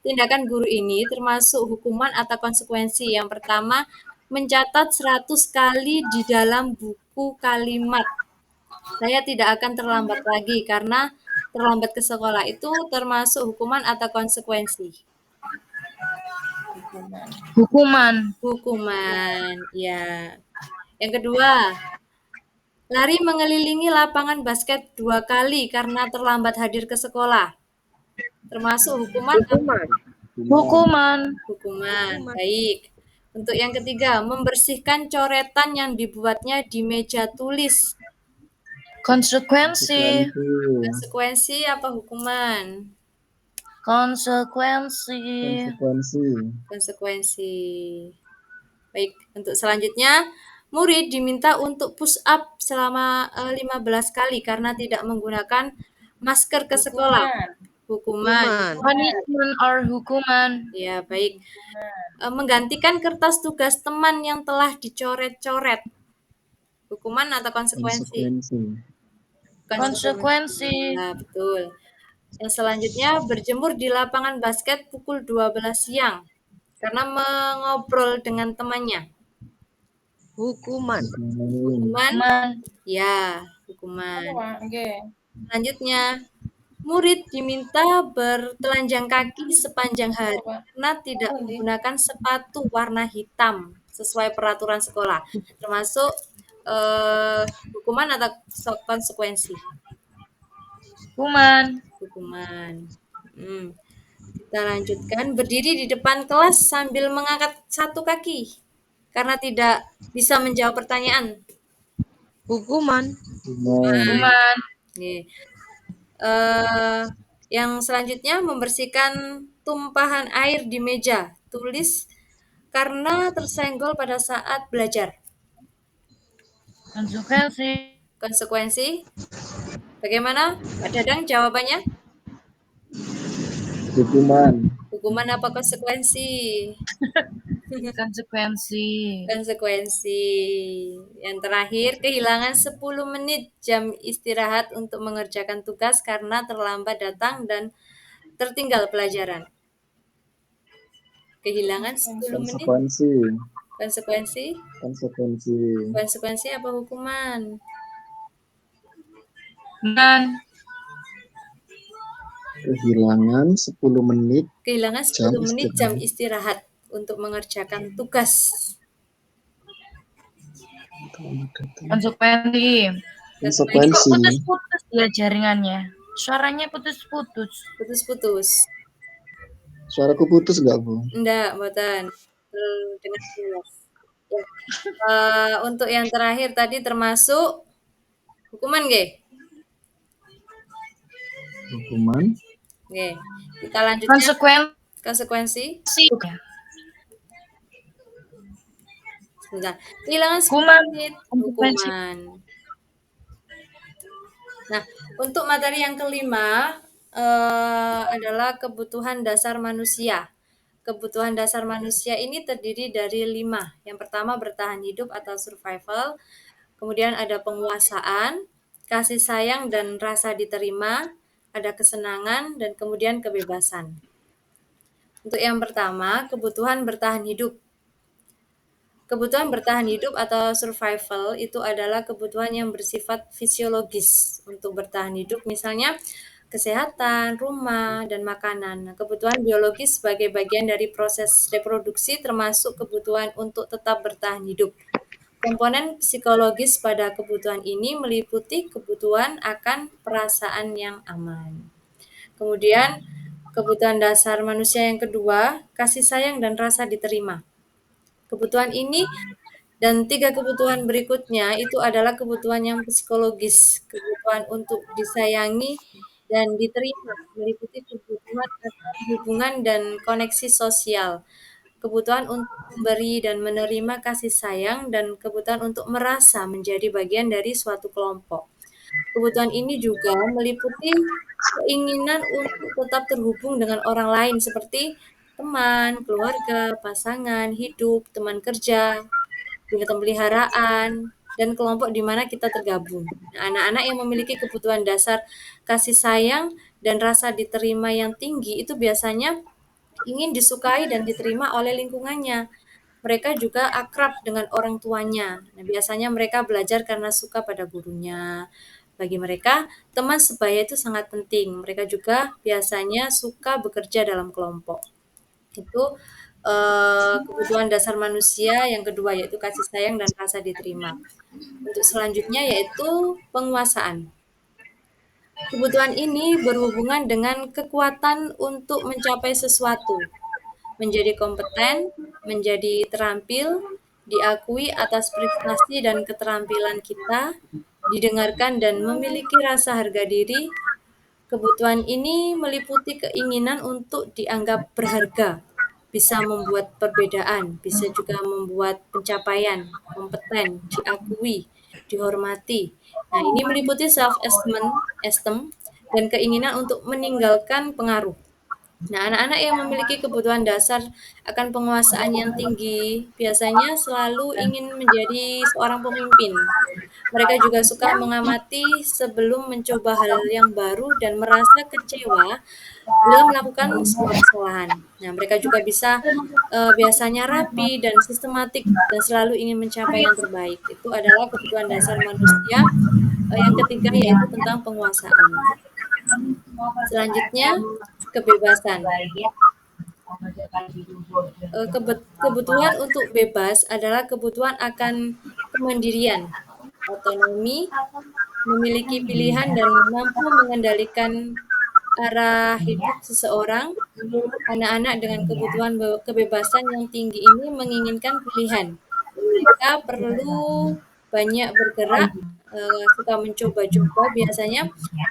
[SPEAKER 1] tindakan guru ini termasuk hukuman atau konsekuensi. Yang pertama, mencatat 100 kali di dalam buku kalimat. Saya tidak akan terlambat lagi karena terlambat ke sekolah itu termasuk hukuman atau konsekuensi. Hukuman, ya. Yang kedua, lari mengelilingi lapangan basket 2 kali karena terlambat hadir ke sekolah. Termasuk hukuman. Hukuman, baik. Untuk yang ketiga, membersihkan coretan yang dibuatnya di meja tulis.
[SPEAKER 11] Konsekuensi.
[SPEAKER 1] Konsekuensi apa hukuman?
[SPEAKER 11] Konsekuensi.
[SPEAKER 1] Konsekuensi. Baik, untuk selanjutnya, murid diminta untuk push up selama 15 kali karena tidak menggunakan masker ke sekolah. Hukuman.
[SPEAKER 11] Punishment or hukuman.
[SPEAKER 1] Ya, baik. Menggantikan kertas tugas teman yang telah dicoret-coret. Hukuman atau konsekuensi?
[SPEAKER 11] Konsekuensi.
[SPEAKER 1] Nah, betul. Yang selanjutnya, berjemur di lapangan basket pukul 12 siang karena mengobrol dengan temannya.
[SPEAKER 10] Hukuman.
[SPEAKER 1] Hukuman? Ya, hukuman. Selanjutnya, murid diminta bertelanjang kaki sepanjang hari karena tidak menggunakan sepatu warna hitam sesuai peraturan sekolah, termasuk hukuman atau konsekuensi? Hukuman. Kita lanjutkan, berdiri di depan kelas sambil mengangkat satu kaki karena tidak bisa menjawab pertanyaan.
[SPEAKER 10] Hukuman.
[SPEAKER 1] Oke. Yang selanjutnya, membersihkan tumpahan air di meja tulis karena tersenggol pada saat belajar. Konsekuensi. Bagaimana, Pak Dadang, jawabannya? Hukuman apa konsekuensi? Konsekuensi. Yang terakhir, kehilangan 10 menit jam istirahat untuk mengerjakan tugas karena terlambat datang dan tertinggal pelajaran. Kehilangan 10 menit. Konsekuensi. Konsekuensi apa hukuman?
[SPEAKER 4] Kehilangan 10 menit.
[SPEAKER 1] Kehilangan 10 menit jam istirahat untuk mengerjakan tugas.
[SPEAKER 11] Konsekuensi. Putus-putus ya jaringannya. Suaranya putus-putus.
[SPEAKER 4] Suaraku putus nggak, Bu?
[SPEAKER 1] Enggak, mboten. Dengan jelas. Ya. Untuk yang terakhir tadi termasuk hukuman nggih?
[SPEAKER 4] Hukuman.
[SPEAKER 1] Oke. Kita lanjutkan. Konsekuensi. Sebentar. Kehilangan 10 menit. Hukuman. Nah, untuk materi yang kelima adalah kebutuhan dasar manusia. Kebutuhan dasar manusia ini terdiri dari 5. Yang pertama, bertahan hidup atau survival. Kemudian ada penguasaan, kasih sayang dan rasa diterima, ada kesenangan, dan kemudian kebebasan. Untuk yang pertama, kebutuhan bertahan hidup. Kebutuhan bertahan hidup atau survival itu adalah kebutuhan yang bersifat fisiologis untuk bertahan hidup, misalnya kesehatan, rumah, dan makanan. Kebutuhan biologis sebagai bagian dari proses reproduksi termasuk kebutuhan untuk tetap bertahan hidup. Komponen psikologis pada kebutuhan ini meliputi kebutuhan akan perasaan yang aman. Kemudian, kebutuhan dasar manusia yang kedua, kasih sayang dan rasa diterima. Kebutuhan ini dan 3 kebutuhan berikutnya itu adalah kebutuhan yang psikologis, kebutuhan untuk disayangi dan diterima, meliputi kebutuhan akan hubungan dan koneksi sosial, kebutuhan untuk memberi dan menerima kasih sayang, dan kebutuhan untuk merasa menjadi bagian dari suatu kelompok. Kebutuhan ini juga meliputi keinginan untuk tetap terhubung dengan orang lain seperti teman, keluarga, pasangan, hidup, teman kerja, binatang peliharaan, dan kelompok di mana kita tergabung. Nah, anak-anak yang memiliki kebutuhan dasar kasih sayang dan rasa diterima yang tinggi itu biasanya ingin disukai dan diterima oleh lingkungannya. Mereka juga akrab dengan orang tuanya. Nah, biasanya mereka belajar karena suka pada gurunya. Bagi mereka, teman sebaya itu sangat penting. Mereka juga biasanya suka bekerja dalam kelompok. Itu kebutuhan dasar manusia yang kedua, yaitu kasih sayang dan rasa diterima. Untuk selanjutnya yaitu penguasaan. Kebutuhan ini berhubungan dengan kekuatan untuk mencapai sesuatu, menjadi kompeten, menjadi terampil, diakui atas prestasi dan keterampilan kita, didengarkan dan memiliki rasa harga diri. Kebutuhan ini meliputi keinginan untuk dianggap berharga, bisa membuat perbedaan, bisa juga membuat pencapaian, kompeten, diakui, dihormati. Nah, ini meliputi self-esteem dan keinginan untuk meninggalkan pengaruh. Nah, anak-anak yang memiliki kebutuhan dasar akan penguasaan yang tinggi biasanya selalu ingin menjadi seorang pemimpin. Mereka juga suka mengamati sebelum mencoba hal yang baru dan merasa kecewa bila melakukan sebuah kesalahan. Nah, mereka juga bisa biasanya rapi dan sistematik dan selalu ingin mencapai yang terbaik. Itu adalah kebutuhan dasar manusia. Yang ketiga yaitu tentang penguasaan. Selanjutnya, kebebasan. Kebutuhan untuk bebas adalah kebutuhan akan kemandirian, otonomi, memiliki pilihan dan mampu mengendalikan arah hidup seseorang. Anak-anak dengan kebutuhan kebebasan yang tinggi ini menginginkan pilihan. Mereka perlu banyak bergerak, suka mencoba-coba, biasanya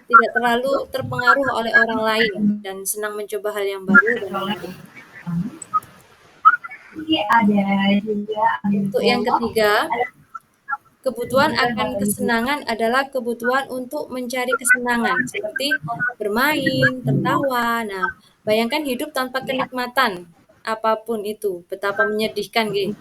[SPEAKER 1] tidak terlalu terpengaruh oleh orang lain dan senang mencoba hal yang baru dan menarik. Untuk yang ketiga, kebutuhan akan kesenangan adalah kebutuhan untuk mencari kesenangan, seperti bermain, tertawa. Nah, bayangkan hidup tanpa kenikmatan apapun itu, betapa menyedihkan, gitu.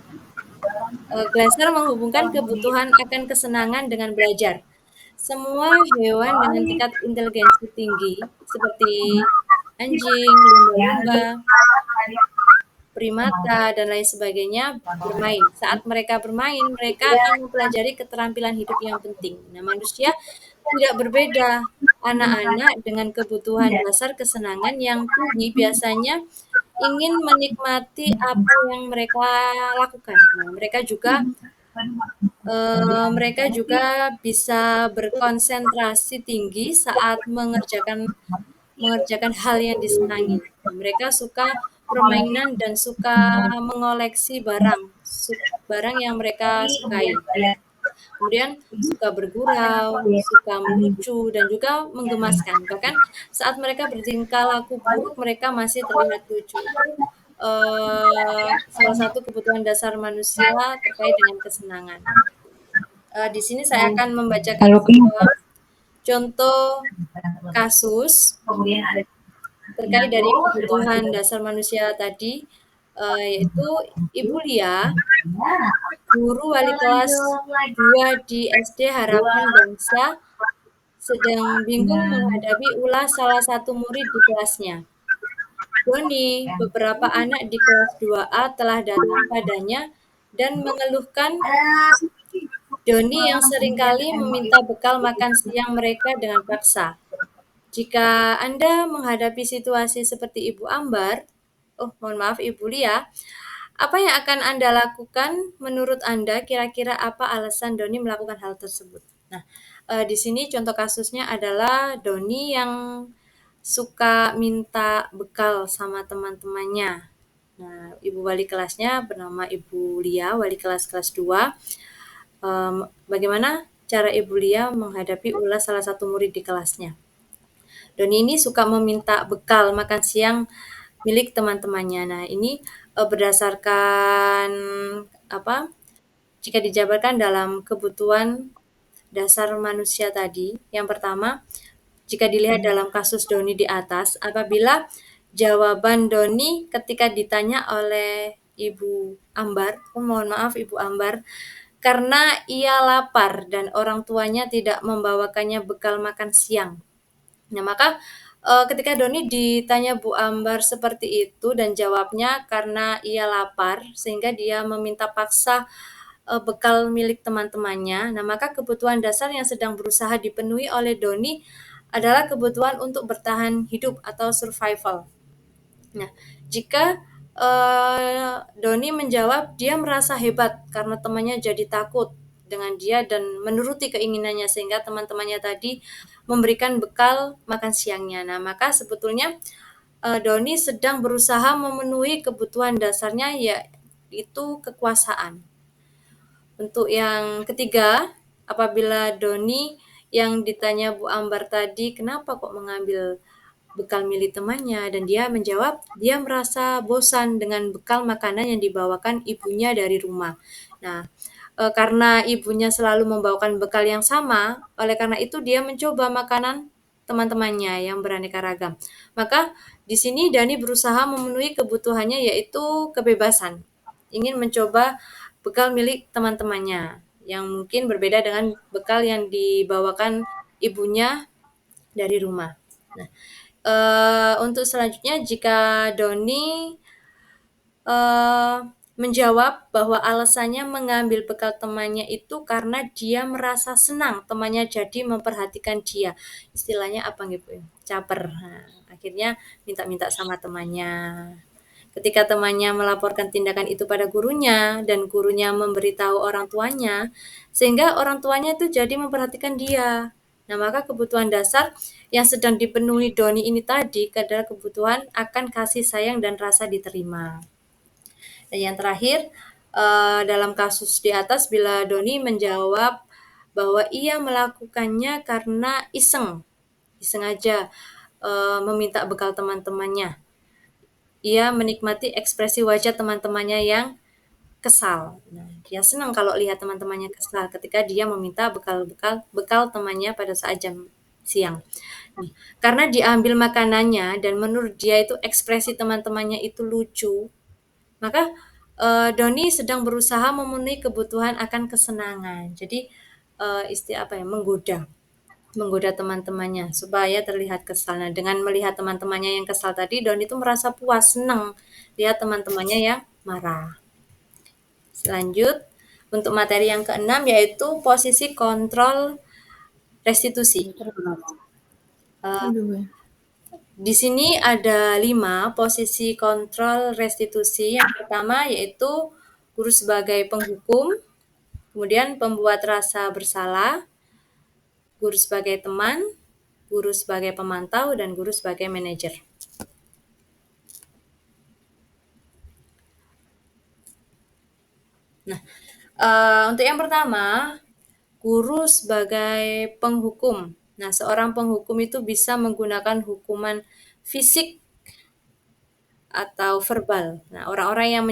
[SPEAKER 1] Glasser menghubungkan kebutuhan akan kesenangan dengan belajar. Semua hewan dengan tingkat inteligensi tinggi, seperti anjing, lumba-lumba, primata, dan lain sebagainya, bermain. Saat mereka bermain, mereka akan mempelajari keterampilan hidup yang penting. Nah, manusia tidak berbeda. Anak-anak dengan kebutuhan dasar kesenangan yang tinggi biasanya ingin menikmati apa yang mereka lakukan. Nah, mereka juga bisa berkonsentrasi tinggi saat mengerjakan hal yang disenangi. Mereka suka permainan dan suka mengoleksi barang yang mereka sukai. Kemudian suka bergurau, suka melucu, dan juga menggemaskan. Bahkan saat mereka bertingkah laku buruk, mereka masih terlihat lucu. Itu salah satu kebutuhan dasar manusia terkait dengan kesenangan. Di sini saya akan membacakan contoh kasus terkait dari kebutuhan dasar manusia tadi, yaitu Ibu Lia, guru wali kelas 2 di SD Harapan Bangsa, sedang bingung menghadapi ulah salah satu murid di kelasnya. Doni, beberapa anak di kelas 2A telah datang padanya dan mengeluhkan Doni yang seringkali meminta bekal makan siang mereka dengan paksa. Jika Anda menghadapi situasi seperti Ibu Lia, apa yang akan Anda lakukan? Menurut Anda, kira-kira apa alasan Doni melakukan hal tersebut? Nah, di sini contoh kasusnya adalah Doni yang suka minta bekal sama teman-temannya. Nah, ibu wali kelasnya bernama Ibu Lia, wali kelas 2. Bagaimana cara Ibu Lia menghadapi ulah salah satu murid di kelasnya? Doni ini suka meminta bekal makan siang milik teman-temannya. Nah, ini berdasarkan jika dijabarkan dalam kebutuhan dasar manusia tadi. Yang pertama, jika dilihat dalam kasus Doni di atas, apabila jawaban Doni ketika ditanya oleh Ibu Ambar, Ibu Ambar, karena ia lapar dan orang tuanya tidak membawakannya bekal makan siang. Nah, maka ketika Doni ditanya Bu Ambar seperti itu dan jawabnya karena ia lapar sehingga dia meminta paksa bekal milik teman-temannya. Nah, maka kebutuhan dasar yang sedang berusaha dipenuhi oleh Doni adalah kebutuhan untuk bertahan hidup atau survival. Nah, jika Doni menjawab dia merasa hebat karena temannya jadi takut dengan dia dan menuruti keinginannya sehingga teman-temannya tadi memberikan bekal makan siangnya. Nah, maka sebetulnya Doni sedang berusaha memenuhi kebutuhan dasarnya, yaitu kekuasaan. Untuk yang ketiga, apabila Doni yang ditanya Bu Ambar tadi, kenapa kok mengambil bekal milik temannya dan dia menjawab dia merasa bosan dengan bekal makanan yang dibawakan ibunya dari rumah. Nah, karena ibunya selalu membawakan bekal yang sama, oleh karena itu dia mencoba makanan teman-temannya yang beraneka ragam. Maka di sini Dani berusaha memenuhi kebutuhannya yaitu kebebasan. Ingin mencoba bekal milik teman-temannya yang mungkin berbeda dengan bekal yang dibawakan ibunya dari rumah. Nah, untuk selanjutnya jika Doni menjawab bahwa alasannya mengambil bekal temannya itu karena dia merasa senang temannya jadi memperhatikan dia. Istilahnya apa gitu? Caper. Nah, akhirnya minta-minta sama temannya. Ketika temannya melaporkan tindakan itu pada gurunya dan gurunya memberitahu orang tuanya, sehingga orang tuanya itu jadi memperhatikan dia. Nah, maka kebutuhan dasar yang sedang dipenuhi Doni ini tadi adalah kebutuhan akan kasih sayang dan rasa diterima. Dan yang terakhir, dalam kasus di atas bila Doni menjawab bahwa ia melakukannya karena iseng aja meminta bekal teman-temannya. Ia menikmati ekspresi wajah teman-temannya yang kesal. Nah, dia senang kalau lihat teman-temannya kesal ketika dia meminta bekal temannya pada saat jam siang. Nih, karena diambil makanannya dan menurut dia itu ekspresi teman-temannya itu lucu, maka Doni sedang berusaha memenuhi kebutuhan akan kesenangan. Jadi menggoda teman-temannya supaya terlihat kesal. Nah, dengan melihat teman-temannya yang kesal tadi, Doni itu merasa puas, senang lihat teman-temannya yang marah. Lanjut, untuk materi yang keenam yaitu posisi kontrol restitusi. Di sini ada 5 posisi kontrol restitusi. Yang pertama yaitu guru sebagai penghukum, kemudian pembuat rasa bersalah, guru sebagai teman, guru sebagai pemantau, dan guru sebagai manajer. Nah, untuk yang pertama, guru sebagai penghukum. Nah, seorang penghukum itu bisa menggunakan hukuman fisik atau verbal. Nah, orang-orang yang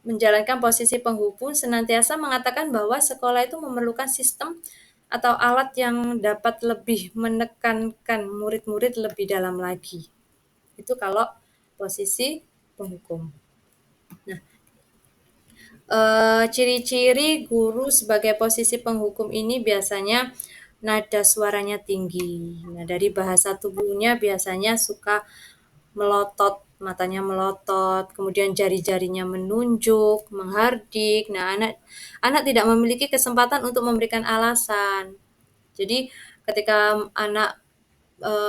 [SPEAKER 1] menjalankan posisi penghukum senantiasa mengatakan bahwa sekolah itu memerlukan sistem atau alat yang dapat lebih menekankan murid-murid lebih dalam lagi. Itu kalau posisi penghukum. Nah, ciri-ciri guru sebagai posisi penghukum ini biasanya nada suaranya tinggi. Nah, dari bahasa tubuhnya biasanya suka melotot, matanya melotot, kemudian jari-jarinya menunjuk, menghardik. Nah, anak tidak memiliki kesempatan untuk memberikan alasan. Jadi, ketika anak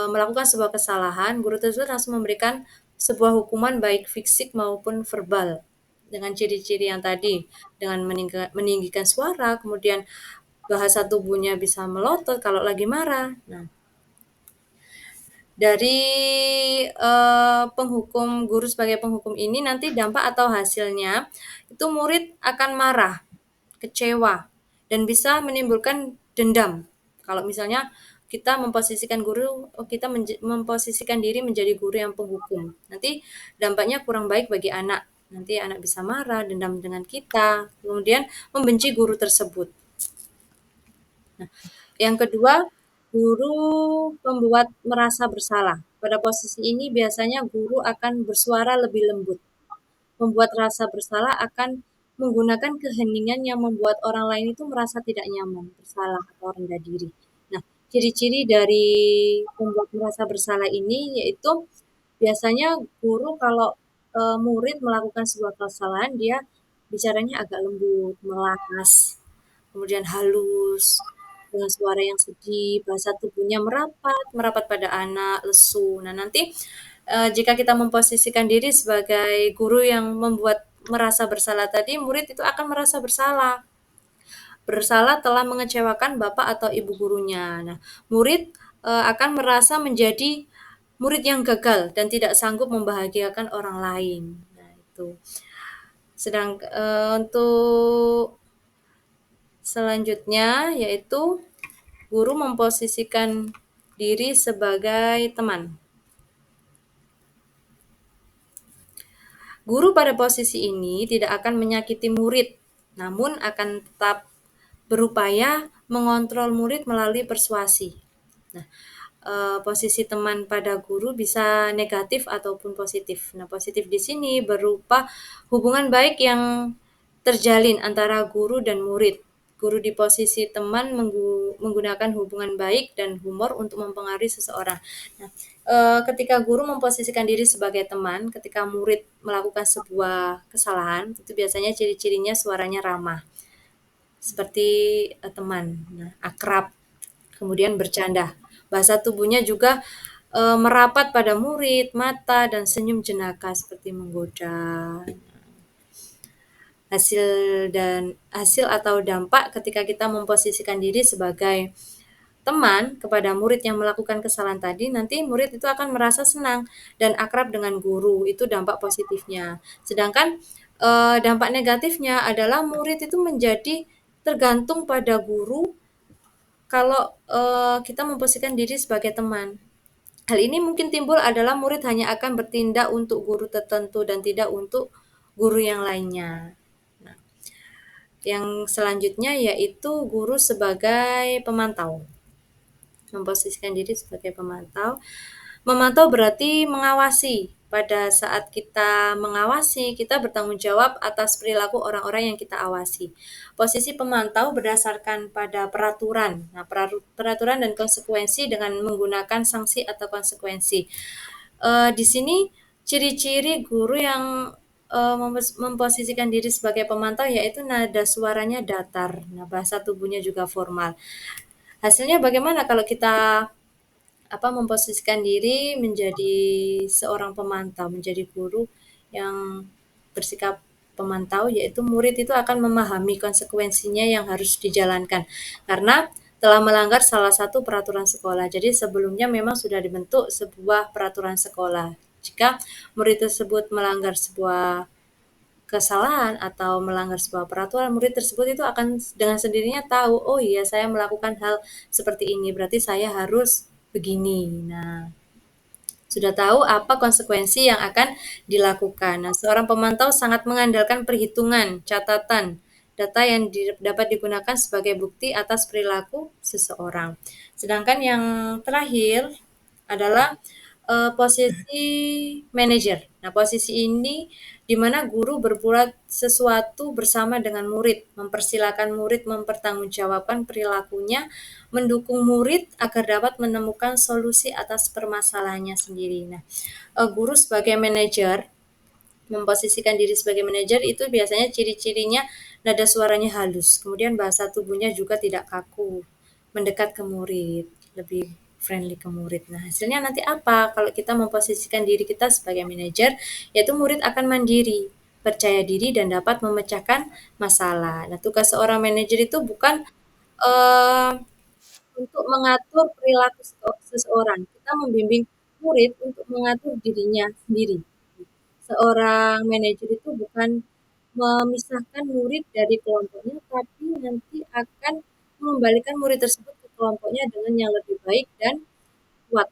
[SPEAKER 1] melakukan sebuah kesalahan, guru tersebut harus memberikan sebuah hukuman baik fisik maupun verbal dengan ciri-ciri yang tadi, dengan meninggikan suara, kemudian bahasa tubuhnya bisa melotot kalau lagi marah. Nah, dari guru sebagai penghukum ini nanti dampak atau hasilnya itu murid akan marah, kecewa, dan bisa menimbulkan dendam. Kalau misalnya kita memposisikan memposisikan diri menjadi guru yang penghukum, nanti dampaknya kurang baik bagi anak. Nanti anak bisa marah, dendam dengan kita, kemudian membenci guru tersebut. Nah, yang kedua, guru pembuat merasa bersalah. Pada posisi ini biasanya guru akan bersuara lebih lembut. Membuat rasa bersalah akan menggunakan keheningan yang membuat orang lain itu merasa tidak nyaman, bersalah, atau rendah diri. Nah, ciri-ciri dari pembuat merasa bersalah ini yaitu biasanya guru kalau murid melakukan sebuah kesalahan, dia bicaranya agak lembut, melas, kemudian halus, dengan suara yang sedih, bahasa tubuhnya merapat pada anak, lesu. Nah, nanti jika kita memposisikan diri sebagai guru yang membuat merasa bersalah tadi, murid itu akan merasa bersalah. Bersalah telah mengecewakan bapak atau ibu gurunya. Nah, murid akan merasa menjadi murid yang gagal dan tidak sanggup membahagiakan orang lain. Nah, itu. Sedang untuk selanjutnya yaitu guru memposisikan diri sebagai teman. Guru pada posisi ini tidak akan menyakiti murid, namun akan tetap berupaya mengontrol murid melalui persuasi. Nah, posisi teman pada guru bisa negatif ataupun positif. Nah, positif di sini berupa hubungan baik yang terjalin antara guru dan murid. Guru di posisi teman menggunakan hubungan baik dan humor untuk mempengaruhi seseorang. Nah, ketika guru memposisikan diri sebagai teman, ketika murid melakukan sebuah kesalahan, itu biasanya ciri-cirinya suaranya ramah, seperti teman, nah, akrab, kemudian bercanda. Bahasa tubuhnya juga merapat pada murid, mata, dan senyum jenaka seperti menggoda. Hasil atau dampak ketika kita memposisikan diri sebagai teman kepada murid yang melakukan kesalahan tadi, nanti murid itu akan merasa senang dan akrab dengan guru, itu dampak positifnya. Sedangkan dampak negatifnya adalah murid itu menjadi tergantung pada guru kalau kita memposisikan diri sebagai teman. Hal ini mungkin timbul adalah murid hanya akan bertindak untuk guru tertentu dan tidak untuk guru yang lainnya. Nah, yang selanjutnya yaitu guru sebagai pemantau. Memposisikan diri sebagai pemantau. Memantau berarti mengawasi. Pada saat kita mengawasi, kita bertanggung jawab atas perilaku orang-orang yang kita awasi. Posisi pemantau berdasarkan pada peraturan. Nah, peraturan dan konsekuensi dengan menggunakan sanksi atau konsekuensi. Di sini ciri-ciri guru yang memposisikan diri sebagai pemantau yaitu nada suaranya datar. Nah, bahasa tubuhnya juga formal. Hasilnya bagaimana kalau kita memposisikan diri menjadi seorang pemantau, menjadi guru yang bersikap pemantau, yaitu murid itu akan memahami konsekuensinya yang harus dijalankan karena telah melanggar salah satu peraturan sekolah. Jadi sebelumnya memang sudah dibentuk sebuah peraturan sekolah. Jika murid tersebut melanggar sebuah kesalahan atau melanggar sebuah peraturan, murid tersebut itu akan dengan sendirinya tahu, oh iya saya melakukan hal seperti ini, berarti saya harus begini. Nah, sudah tahu apa konsekuensi yang akan dilakukan. Nah, seorang pemantau sangat mengandalkan perhitungan, catatan, data yang dapat digunakan sebagai bukti atas perilaku seseorang. Sedangkan yang terakhir adalah posisi manajer. Nah, posisi ini di mana guru berbuat sesuatu bersama dengan murid, mempersilahkan murid mempertanggungjawabkan perilakunya, mendukung murid agar dapat menemukan solusi atas permasalahannya sendiri. Nah, guru sebagai manajer, memposisikan diri sebagai manajer itu biasanya ciri-cirinya nada suaranya halus, kemudian bahasa tubuhnya juga tidak kaku, mendekat ke murid, lebih friendly ke murid. Nah, hasilnya nanti apa? Kalau kita memposisikan diri kita sebagai manajer, yaitu murid akan mandiri, percaya diri, dan dapat memecahkan masalah. Nah, tugas seorang manajer itu bukan untuk mengatur perilaku seseorang. Kita membimbing murid untuk mengatur dirinya sendiri. Seorang manajer itu bukan memisahkan murid dari kelompoknya, tapi nanti akan mengembalikan murid tersebut ke kelompoknya dengan yang lebih baik dan kuat.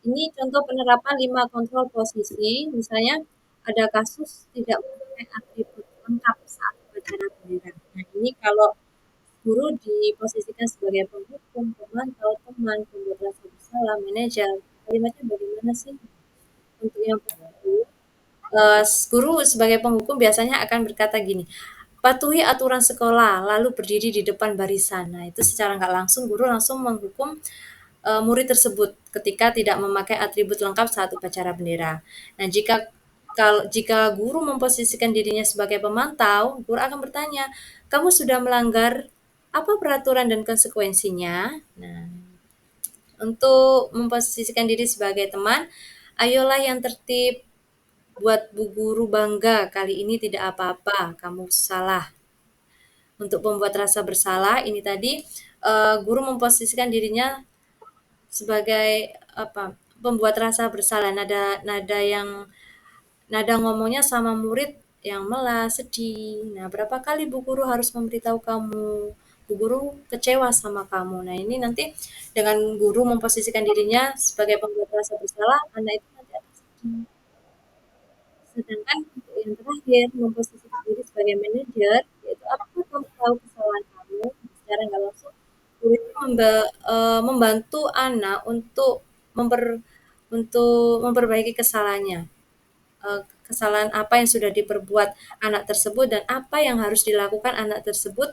[SPEAKER 1] Ini contoh penerapan 5 kontrol posisi, misalnya ada kasus tidak memakai atribut lengkap saat upacara bendera. Nah, ini kalau guru diposisikan sebagai penghukum, pemantau, teman, pembuat rasa bersalah, manajer, kalimatnya bagaimana sih? Untuk yang penghukum, guru sebagai penghukum biasanya akan berkata gini, patuhi aturan sekolah, lalu berdiri di depan barisan. Nah, itu secara nggak langsung guru langsung menghukum murid tersebut ketika tidak memakai atribut lengkap saat upacara bendera. Nah, jika guru memposisikan dirinya sebagai pemantau, guru akan bertanya, kamu sudah melanggar apa peraturan dan konsekuensinya? Nah, untuk memposisikan diri sebagai teman, ayolah yang tertib, buat Bu Guru bangga, kali ini tidak apa-apa, kamu salah. Untuk membuat rasa bersalah, ini tadi guru memposisikan dirinya sebagai pembuat rasa bersalah. Nada ngomongnya sama murid yang melas, sedih. Nah, berapa kali bu guru harus memberitahu kamu? Bu guru kecewa sama kamu. Nah, ini nanti dengan guru memposisikan dirinya sebagai pembuat rasa bersalah, anak itu nanti akan sedih. Sedangkan untuk yang terakhir, memposisikan diri sebagai manajer, yaitu apakah kamu tahu kesalahan kamu? Secara nggak langsung, guru itu membantu anak untuk memperbaiki kesalahannya. Kesalahan apa yang sudah diperbuat anak tersebut dan apa yang harus dilakukan anak tersebut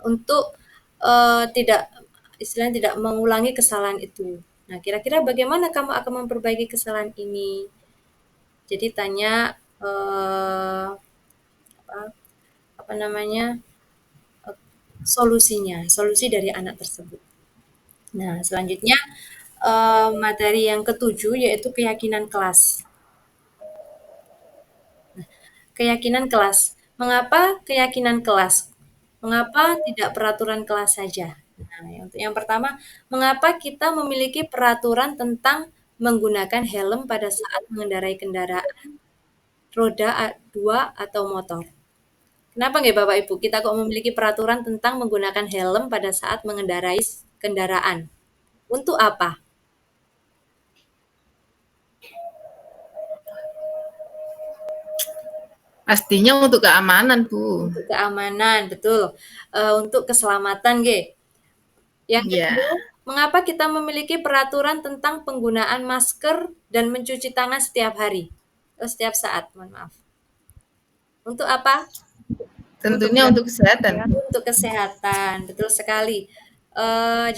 [SPEAKER 1] untuk tidak istilahnya tidak mengulangi kesalahan itu. Nah, kira-kira bagaimana kamu akan memperbaiki kesalahan ini? Jadi tanya apa namanya solusi dari anak tersebut. Nah, selanjutnya materi yang ketujuh yaitu keyakinan kelas. Keyakinan kelas. Mengapa keyakinan kelas? Mengapa tidak peraturan kelas saja? Nah, untuk yang pertama, mengapa kita memiliki peraturan tentang menggunakan helm pada saat mengendarai kendaraan roda 2 atau motor? Kenapa nggak Bapak Ibu? Kita kok memiliki peraturan tentang menggunakan helm pada saat mengendarai kendaraan? Untuk apa?
[SPEAKER 2] Pastinya untuk keamanan, Bu.
[SPEAKER 1] Untuk keamanan, betul. Untuk keselamatan, G. Yang kedua, mengapa kita memiliki peraturan tentang penggunaan masker dan mencuci tangan setiap hari? Setiap saat, mohon maaf. Untuk apa?
[SPEAKER 2] Tentunya untuk kesehatan.
[SPEAKER 1] Untuk kesehatan, betul sekali.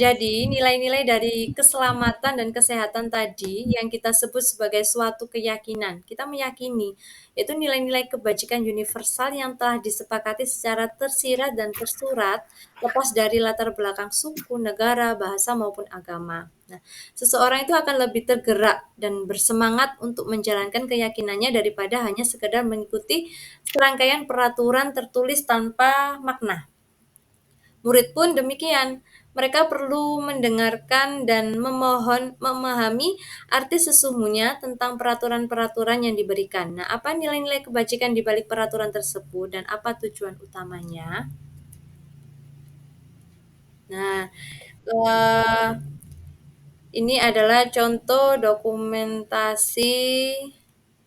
[SPEAKER 1] Jadi nilai-nilai dari keselamatan dan kesehatan tadi yang kita sebut sebagai suatu keyakinan. Kita meyakini yaitu nilai-nilai kebajikan universal yang telah disepakati secara tersirat dan tersurat lepas dari latar belakang suku, negara, bahasa maupun agama. Nah, seseorang itu akan lebih tergerak dan bersemangat untuk menjalankan keyakinannya daripada hanya sekedar mengikuti serangkaian peraturan tertulis tanpa makna. Murid pun demikian. Mereka perlu mendengarkan dan memahami arti sesungguhnya tentang peraturan-peraturan yang diberikan. Nah, apa nilai-nilai kebajikan di balik peraturan tersebut dan apa tujuan utamanya? Nah, ini adalah contoh dokumentasi.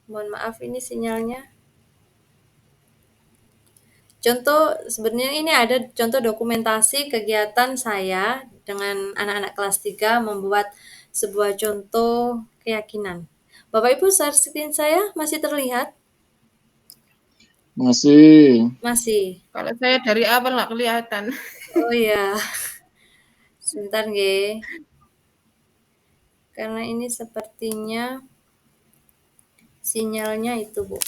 [SPEAKER 1] Mohon maaf ini sinyalnya. Contoh, sebenarnya ini ada contoh dokumentasi kegiatan saya dengan anak-anak kelas 3 membuat sebuah contoh keyakinan. Bapak Ibu, share screen saya masih terlihat?
[SPEAKER 4] Masih.
[SPEAKER 1] Masih.
[SPEAKER 2] Kalau saya dari awal nggak kelihatan.
[SPEAKER 1] Oh iya. Sebentar, Nge. Karena ini sepertinya sinyalnya itu, Bu.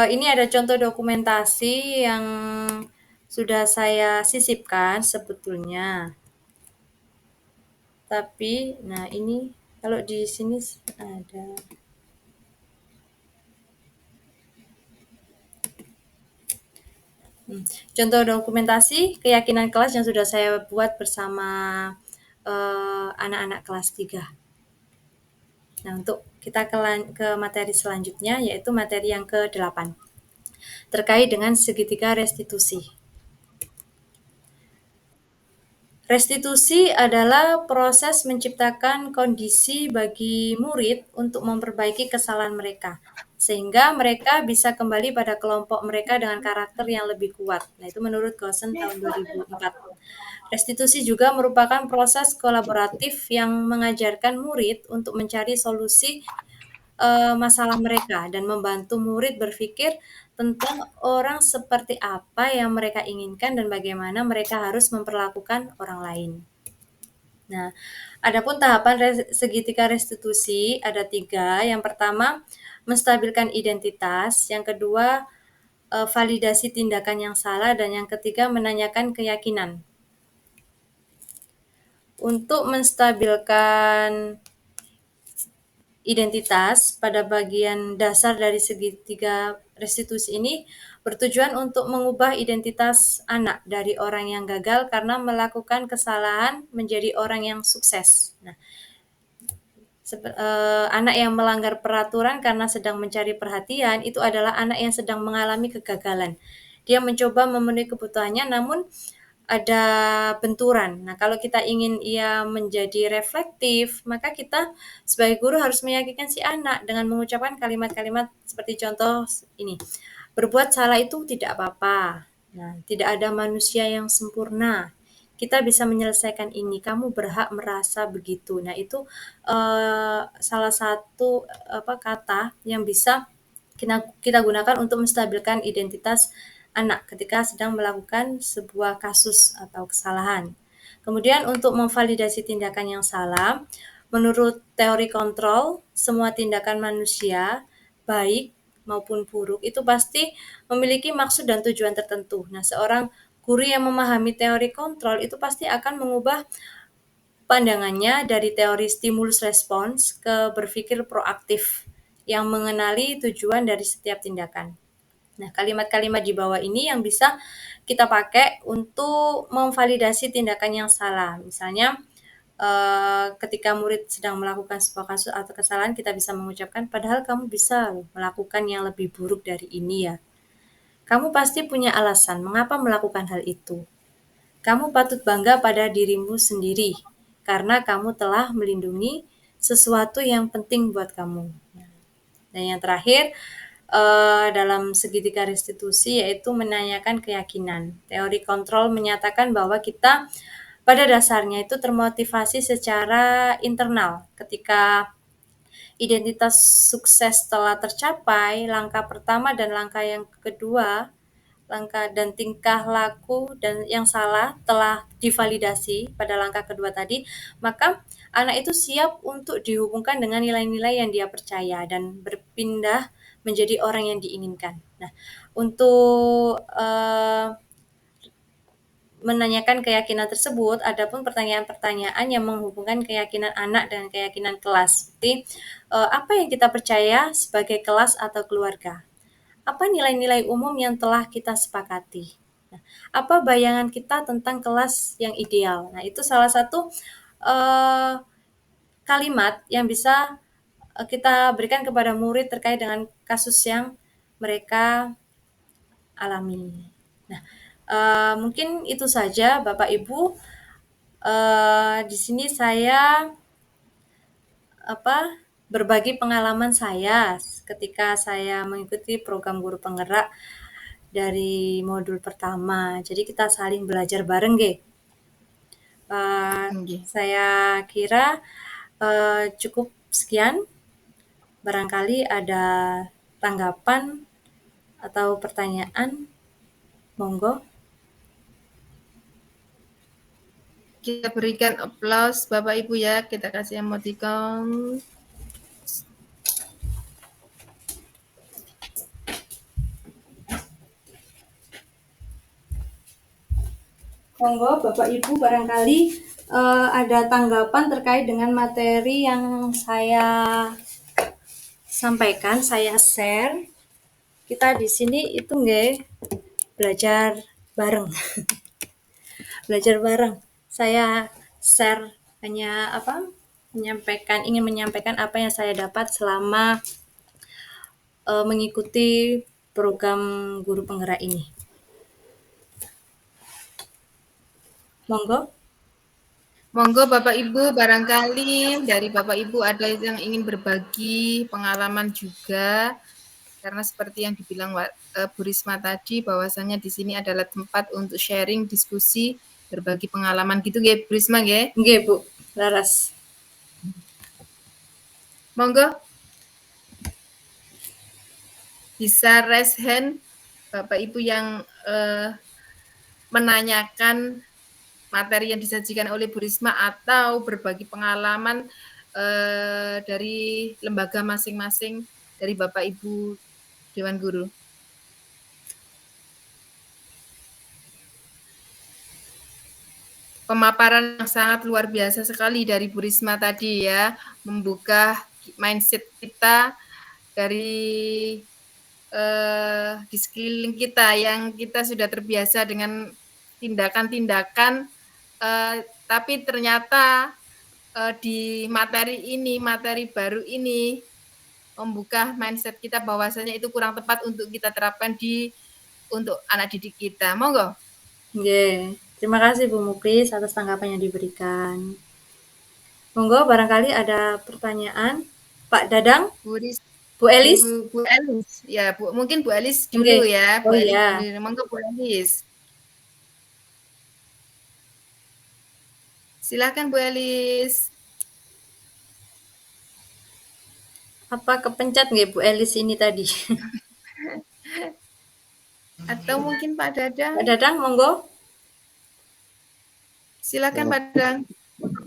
[SPEAKER 1] Ini ada contoh dokumentasi yang sudah saya sisipkan sebetulnya. Tapi, nah ini kalau di sini ada. Contoh dokumentasi keyakinan kelas yang sudah saya buat bersama anak-anak kelas 3. Nah, untuk kita ke materi selanjutnya, yaitu materi yang ke-8. Terkait dengan segitiga restitusi. Restitusi adalah proses menciptakan kondisi bagi murid untuk memperbaiki kesalahan mereka, sehingga mereka bisa kembali pada kelompok mereka dengan karakter yang lebih kuat. Nah, itu menurut Goosen tahun 2004. Restitusi juga merupakan proses kolaboratif yang mengajarkan murid untuk mencari solusi masalah mereka dan membantu murid berpikir tentang orang seperti apa yang mereka inginkan dan bagaimana mereka harus memperlakukan orang lain. Nah, adapun tahapan segitiga restitusi ada 3. Yang pertama, menstabilkan identitas. Yang kedua, validasi tindakan yang salah. Dan yang ketiga, menanyakan keyakinan. Untuk menstabilkan identitas pada bagian dasar dari segitiga restitusi ini bertujuan untuk mengubah identitas anak dari orang yang gagal karena melakukan kesalahan menjadi orang yang sukses. Nah, anak yang melanggar peraturan karena sedang mencari perhatian itu adalah anak yang sedang mengalami kegagalan. Dia mencoba memenuhi kebutuhannya namun ada benturan. Nah, kalau kita ingin ia menjadi reflektif, maka kita sebagai guru harus meyakinkan si anak dengan mengucapkan kalimat-kalimat seperti contoh ini. Berbuat salah itu tidak apa-apa. Nah, tidak ada manusia yang sempurna. Kita bisa menyelesaikan ini. Kamu berhak merasa begitu. Nah, itu salah satu kata yang bisa kita gunakan untuk menstabilkan identitas anak ketika sedang melakukan sebuah kasus atau kesalahan. Kemudian untuk memvalidasi tindakan yang salah, menurut teori kontrol, semua tindakan manusia, baik maupun buruk, itu pasti memiliki maksud dan tujuan tertentu. Nah, seorang guru yang memahami teori kontrol itu pasti akan mengubah pandangannya dari teori stimulus respons ke berpikir proaktif yang mengenali tujuan dari setiap tindakan. Nah, kalimat-kalimat di bawah ini yang bisa kita pakai untuk memvalidasi tindakan yang salah. Misalnya, ketika murid sedang melakukan sebuah kasus atau kesalahan, kita bisa mengucapkan, padahal kamu bisa melakukan yang lebih buruk dari ini ya. Kamu pasti punya alasan mengapa melakukan hal itu. Kamu patut bangga pada dirimu sendiri, karena kamu telah melindungi sesuatu yang penting buat kamu. Dan yang terakhir, dalam segitiga restitusi yaitu menanyakan keyakinan. Teori kontrol menyatakan bahwa kita pada dasarnya itu termotivasi secara internal. Ketika identitas sukses telah tercapai, langkah pertama dan langkah yang kedua, langkah dan tingkah laku dan yang salah telah divalidasi pada langkah kedua tadi, maka anak itu siap untuk dihubungkan dengan nilai-nilai yang dia percaya dan berpindah menjadi orang yang diinginkan. Nah, untuk menanyakan keyakinan tersebut, adapun pertanyaan-pertanyaan yang menghubungkan keyakinan anak dengan keyakinan kelas. Seperti apa yang kita percaya sebagai kelas atau keluarga? Apa nilai-nilai umum yang telah kita sepakati? Nah, apa bayangan kita tentang kelas yang ideal? Nah, itu salah satu kalimat yang bisa kita berikan kepada murid terkait dengan kasus yang mereka alami. Nah, mungkin itu saja Bapak Ibu. Di sini saya berbagi pengalaman saya ketika saya mengikuti program guru penggerak dari modul pertama. Jadi kita saling belajar bareng, nggih. Saya kira cukup sekian. Barangkali ada tanggapan atau pertanyaan, monggo.
[SPEAKER 2] Kita berikan aplaus Bapak Ibu ya, kita kasih emoticon.
[SPEAKER 1] Monggo Bapak Ibu, barangkali ada tanggapan terkait dengan materi yang saya sampaikan, saya share. Kita di sini itu nggih belajar bareng. Belajar bareng. Saya share hanya ingin menyampaikan apa yang saya dapat selama mengikuti program guru penggerak ini. Monggo.
[SPEAKER 2] Monggo Bapak Ibu, barangkali dari Bapak Ibu ada yang ingin berbagi pengalaman juga, karena seperti yang dibilang Bu Risma tadi, bahwasannya di sini adalah tempat untuk sharing, diskusi, berbagi pengalaman gitu, nggih Bu Risma, nggih?
[SPEAKER 1] Nggih Bu, laras.
[SPEAKER 2] Monggo. Bisa raise hand Bapak Ibu yang menanyakan materi yang disajikan oleh Bu Risma atau berbagi pengalaman dari lembaga masing-masing dari Bapak Ibu Dewan Guru. Pemaparan yang sangat luar biasa sekali dari Bu Risma tadi ya, membuka mindset kita dari di sekeliling kita yang kita sudah terbiasa dengan tindakan-tindakan, tapi ternyata di materi baru ini membuka mindset kita bahwasanya itu kurang tepat untuk kita terapkan untuk anak didik kita. Monggo.
[SPEAKER 1] Nggih. Terima kasih Bu Muklis atas tanggapan yang diberikan. Monggo barangkali ada pertanyaan. Pak Dadang? Bu Elis?
[SPEAKER 2] Bu Elis. Ya, Bu, mungkin Bu Elis dulu ya.
[SPEAKER 1] Oh
[SPEAKER 2] Bu Elis
[SPEAKER 1] iya.
[SPEAKER 2] dulu. Monggo Bu Elis. Silakan Bu Elis.
[SPEAKER 1] Apa kepencet nggih Bu Elis ini tadi?
[SPEAKER 2] Atau mungkin Pak Dadang?
[SPEAKER 1] Pak Dadang, monggo.
[SPEAKER 2] Silakan Pak Dadang.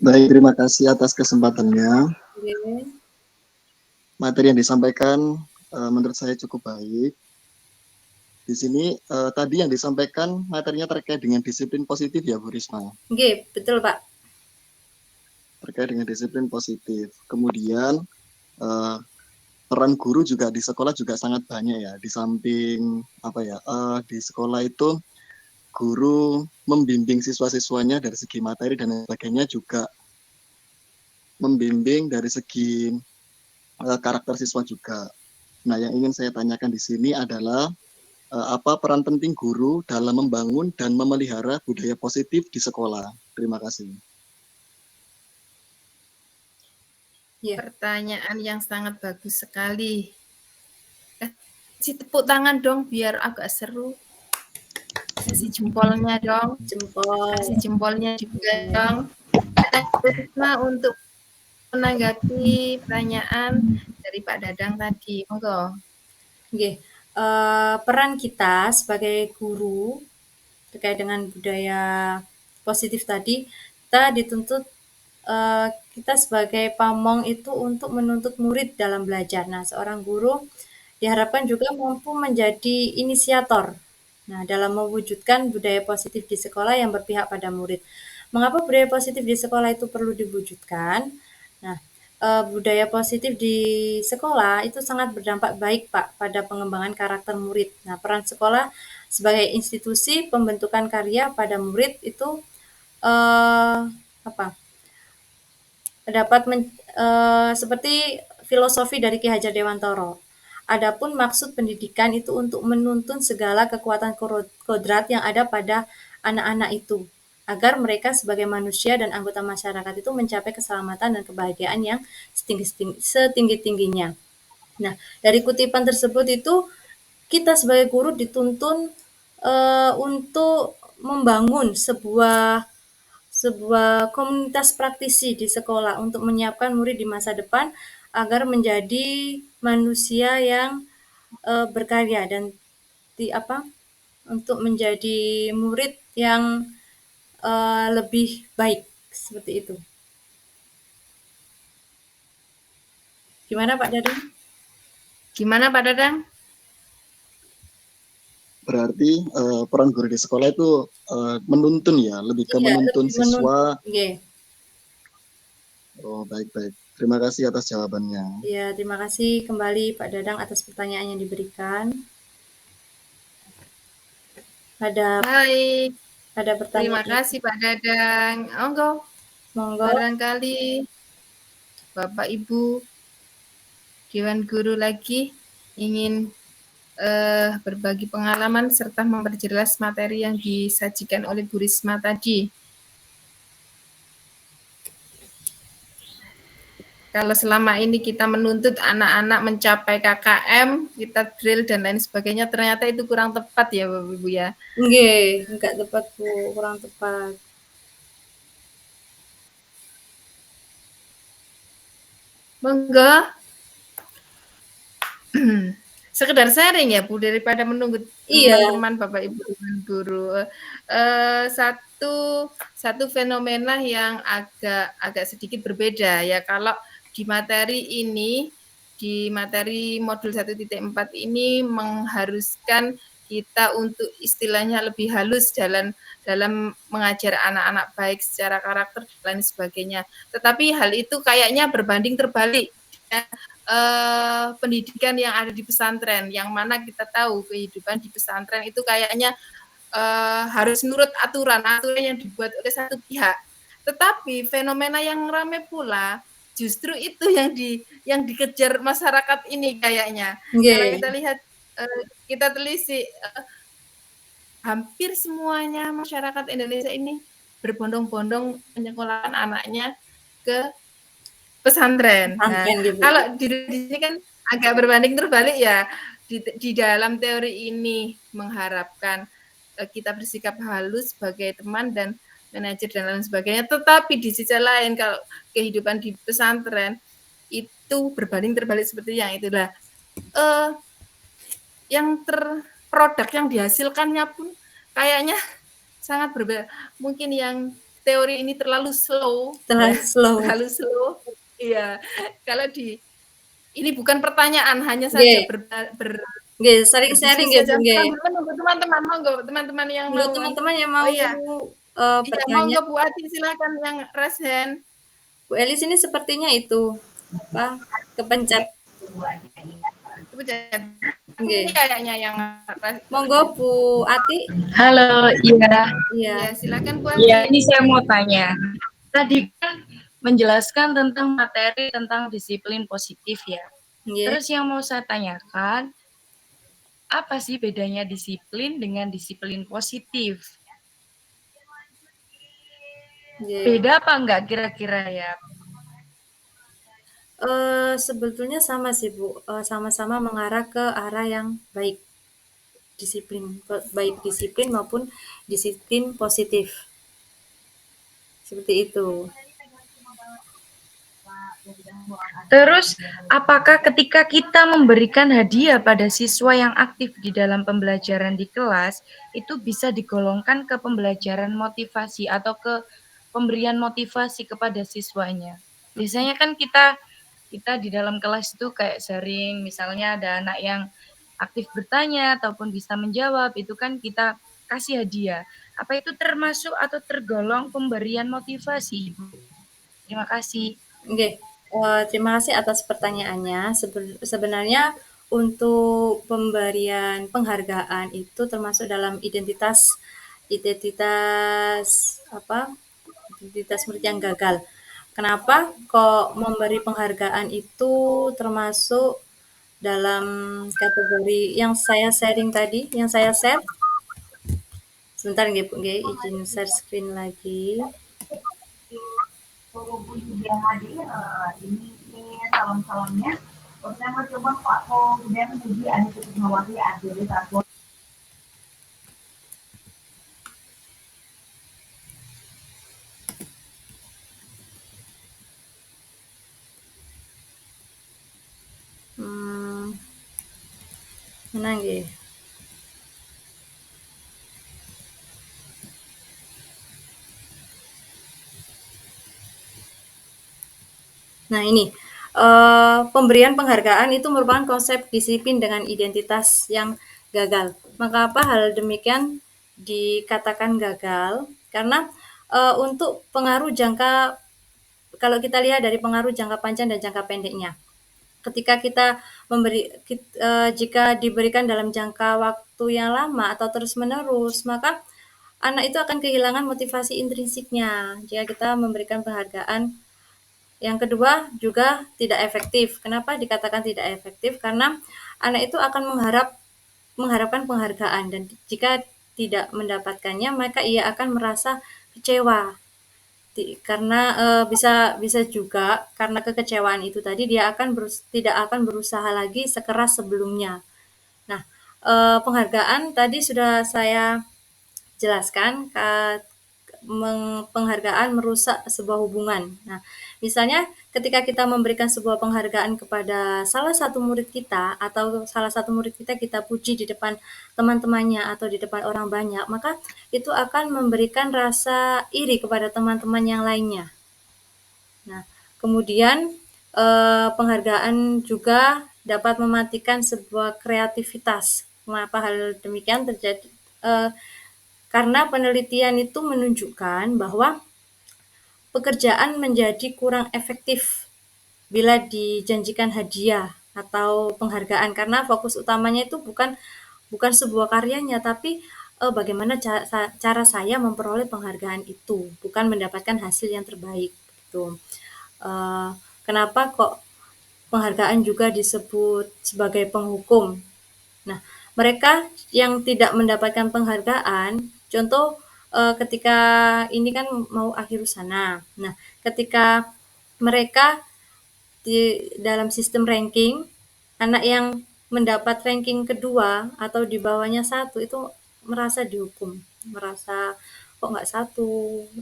[SPEAKER 4] Baik, terima kasih atas kesempatannya.
[SPEAKER 1] Oke.
[SPEAKER 4] Materi yang disampaikan menurut saya cukup baik. Di sini tadi yang disampaikan materinya terkait dengan disiplin positif ya Bu Risma?
[SPEAKER 1] Nggih, betul Pak.
[SPEAKER 4] Terkait dengan disiplin positif. Kemudian peran guru juga di sekolah juga sangat banyak ya. Di samping di sekolah itu guru membimbing siswa-siswanya dari segi materi dan sebagainya, juga membimbing dari segi karakter siswa juga. Nah, yang ingin saya tanyakan di sini adalah apa peran penting guru dalam membangun dan memelihara budaya positif di sekolah? Terima kasih.
[SPEAKER 2] Ya. Pertanyaan yang sangat bagus sekali. Kasih tepuk tangan dong biar agak seru. Kasih jempolnya dong.
[SPEAKER 1] Jempol.
[SPEAKER 2] Kasih jempolnya juga dong. Nah, untuk menanggapi pertanyaan dari Pak Dadang tadi, monggo.
[SPEAKER 1] Oke. Peran kita sebagai guru terkait dengan budaya positif tadi, kita dituntut kita sebagai pamong itu untuk menuntut murid dalam belajar. Nah, seorang guru diharapkan juga mampu menjadi inisiator. Nah, dalam mewujudkan budaya positif di sekolah yang berpihak pada murid. Mengapa budaya positif di sekolah itu perlu diwujudkan? Nah, budaya positif di sekolah itu sangat berdampak baik Pak pada pengembangan karakter murid. Nah, peran sekolah sebagai institusi pembentukan karya pada murid itu dapat seperti filosofi dari Ki Hajar Dewantara. Adapun maksud pendidikan itu untuk menuntun segala kekuatan kodrat yang ada pada anak-anak itu, agar mereka sebagai manusia dan anggota masyarakat itu mencapai keselamatan dan kebahagiaan yang setinggi-tingginya. Nah, dari kutipan tersebut itu kita sebagai guru dituntun untuk membangun sebuah komunitas praktisi di sekolah untuk menyiapkan murid di masa depan agar menjadi manusia yang berkarya dan untuk menjadi murid yang lebih baik, seperti itu. Gimana Pak Dadang?
[SPEAKER 2] Gimana Pak Dadang?
[SPEAKER 4] Berarti peran guru di sekolah itu menuntun ya, lebih ke menuntun siswa. Oh, baik-baik. Terima kasih atas jawabannya.
[SPEAKER 1] Ya, terima kasih kembali Pak Dadang atas pertanyaan yang diberikan.
[SPEAKER 2] Baik.
[SPEAKER 1] Ada pertanyaan.
[SPEAKER 2] Terima kasih Pak Dadang. Monggo. Barangkali Bapak Ibu Dewan Guru lagi ingin berbagi pengalaman serta memperjelas materi yang disajikan oleh Bu Risma tadi. Kalau selama ini kita menuntut anak-anak mencapai KKM, kita drill dan lain sebagainya, ternyata itu kurang tepat ya Bapak Ibu ya?
[SPEAKER 1] Nggih, enggak tepat Bu, kurang tepat.
[SPEAKER 2] Monggo. Sekedar sharing ya Bu, daripada menunggu teman-teman Bapak Ibu guru. Satu fenomena yang agak sedikit berbeda ya, kalau di materi ini, di materi modul 1.4 ini mengharuskan kita untuk istilahnya lebih halus dalam mengajar anak-anak baik secara karakter dan lain sebagainya. Tetapi hal itu kayaknya berbanding terbalik ya, pendidikan yang ada di pesantren, yang mana kita tahu kehidupan di pesantren itu kayaknya harus nurut aturan yang dibuat oleh satu pihak. Tetapi fenomena yang ramai pula justru itu yang dikejar masyarakat ini kayaknya. Kalau kita lihat, kita telisik, hampir semuanya masyarakat Indonesia ini berbondong-bondong menyekolahkan anaknya ke pesantren. Nah, kalau di sini kan agak berbanding terbalik ya. Di dalam teori ini mengharapkan kita bersikap halus sebagai teman dan manajer dan lain sebagainya. Tetapi di sisi lain kalau kehidupan di pesantren itu berbanding terbalik seperti yang itulah. Yang produk yang dihasilkannya pun kayaknya sangat berbeda. Mungkin yang teori ini terlalu slow. Terlalu slow. Iya. Kalau ini bukan pertanyaan, hanya saja
[SPEAKER 1] sharing
[SPEAKER 2] teman-teman yang mau.
[SPEAKER 1] Teman-teman yang mau
[SPEAKER 2] bertanya. Monggo Bu Ati, silakan yang raise hand.
[SPEAKER 1] Bu Elis ini sepertinya itu kepencet.
[SPEAKER 2] Kayaknya yang
[SPEAKER 1] monggo Bu Ati.
[SPEAKER 11] Halo,
[SPEAKER 2] iya. Silakan Bu Ati.
[SPEAKER 11] Iya, ini saya mau tanya. Tadi kan menjelaskan tentang materi tentang disiplin positif ya. Terus yang mau saya tanyakan, apa sih bedanya disiplin dengan disiplin positif? Beda apa enggak kira-kira ya?
[SPEAKER 1] Sebetulnya sama sih Bu, sama-sama mengarah ke arah yang baik, baik disiplin maupun disiplin positif, seperti itu.
[SPEAKER 11] Terus, apakah ketika kita memberikan hadiah pada siswa yang aktif di dalam pembelajaran di kelas, itu bisa digolongkan ke pembelajaran motivasi atau ke pemberian motivasi kepada siswanya? Biasanya kan kita di dalam kelas itu kayak sering, misalnya ada anak yang aktif bertanya ataupun bisa menjawab, itu kan kita kasih hadiah. Apa itu termasuk atau tergolong pemberian motivasi, Ibu? Terima kasih.
[SPEAKER 1] Terima kasih atas pertanyaannya. Sebenarnya untuk pemberian penghargaan itu termasuk dalam identitas murid yang gagal. Kenapa kok memberi penghargaan itu termasuk dalam kategori yang saya sharing tadi, yang saya share? Sebentar nggih Bu, izin share screen lagi.
[SPEAKER 12] Ini salam-salamnya. Saya coba Pak kemudian puji Ani Kusumawati Adili Satu.
[SPEAKER 1] Mana nggih? Nah ini, pemberian penghargaan itu merupakan konsep disiplin dengan identitas yang gagal. Mengapa hal demikian dikatakan gagal? Karena untuk pengaruh jangka, kalau kita lihat dari pengaruh jangka panjang dan jangka pendeknya, ketika kita jika diberikan dalam jangka waktu yang lama atau terus-menerus, maka anak itu akan kehilangan motivasi intrinsiknya jika kita memberikan penghargaan. Yang kedua juga tidak efektif. Kenapa dikatakan tidak efektif? Karena anak itu akan mengharapkan penghargaan, dan jika tidak mendapatkannya maka ia akan merasa kecewa. Karena bisa juga karena kekecewaan itu tadi dia tidak akan berusaha lagi sekeras sebelumnya. Nah, penghargaan tadi sudah saya jelaskan, penghargaan merusak sebuah hubungan. Nah, misalnya ketika kita memberikan sebuah penghargaan kepada salah satu murid kita, atau salah satu murid kita puji di depan teman-temannya atau di depan orang banyak, maka itu akan memberikan rasa iri kepada teman-teman yang lainnya. Nah, kemudian penghargaan juga dapat mematikan sebuah kreativitas. Mengapa hal demikian terjadi? Karena penelitian itu menunjukkan bahwa pekerjaan menjadi kurang efektif bila dijanjikan hadiah atau penghargaan, karena fokus utamanya itu bukan sebuah karyanya, tapi bagaimana cara saya memperoleh penghargaan itu, bukan mendapatkan hasil yang terbaik gitu. Kenapa kok penghargaan juga disebut sebagai penghukum? Nah, mereka yang tidak mendapatkan penghargaan, contoh ketika ini kan mau akhir usaha. Nah, ketika mereka di dalam sistem ranking, anak yang mendapat ranking kedua atau di bawahnya 1 itu merasa dihukum, merasa kok nggak 1,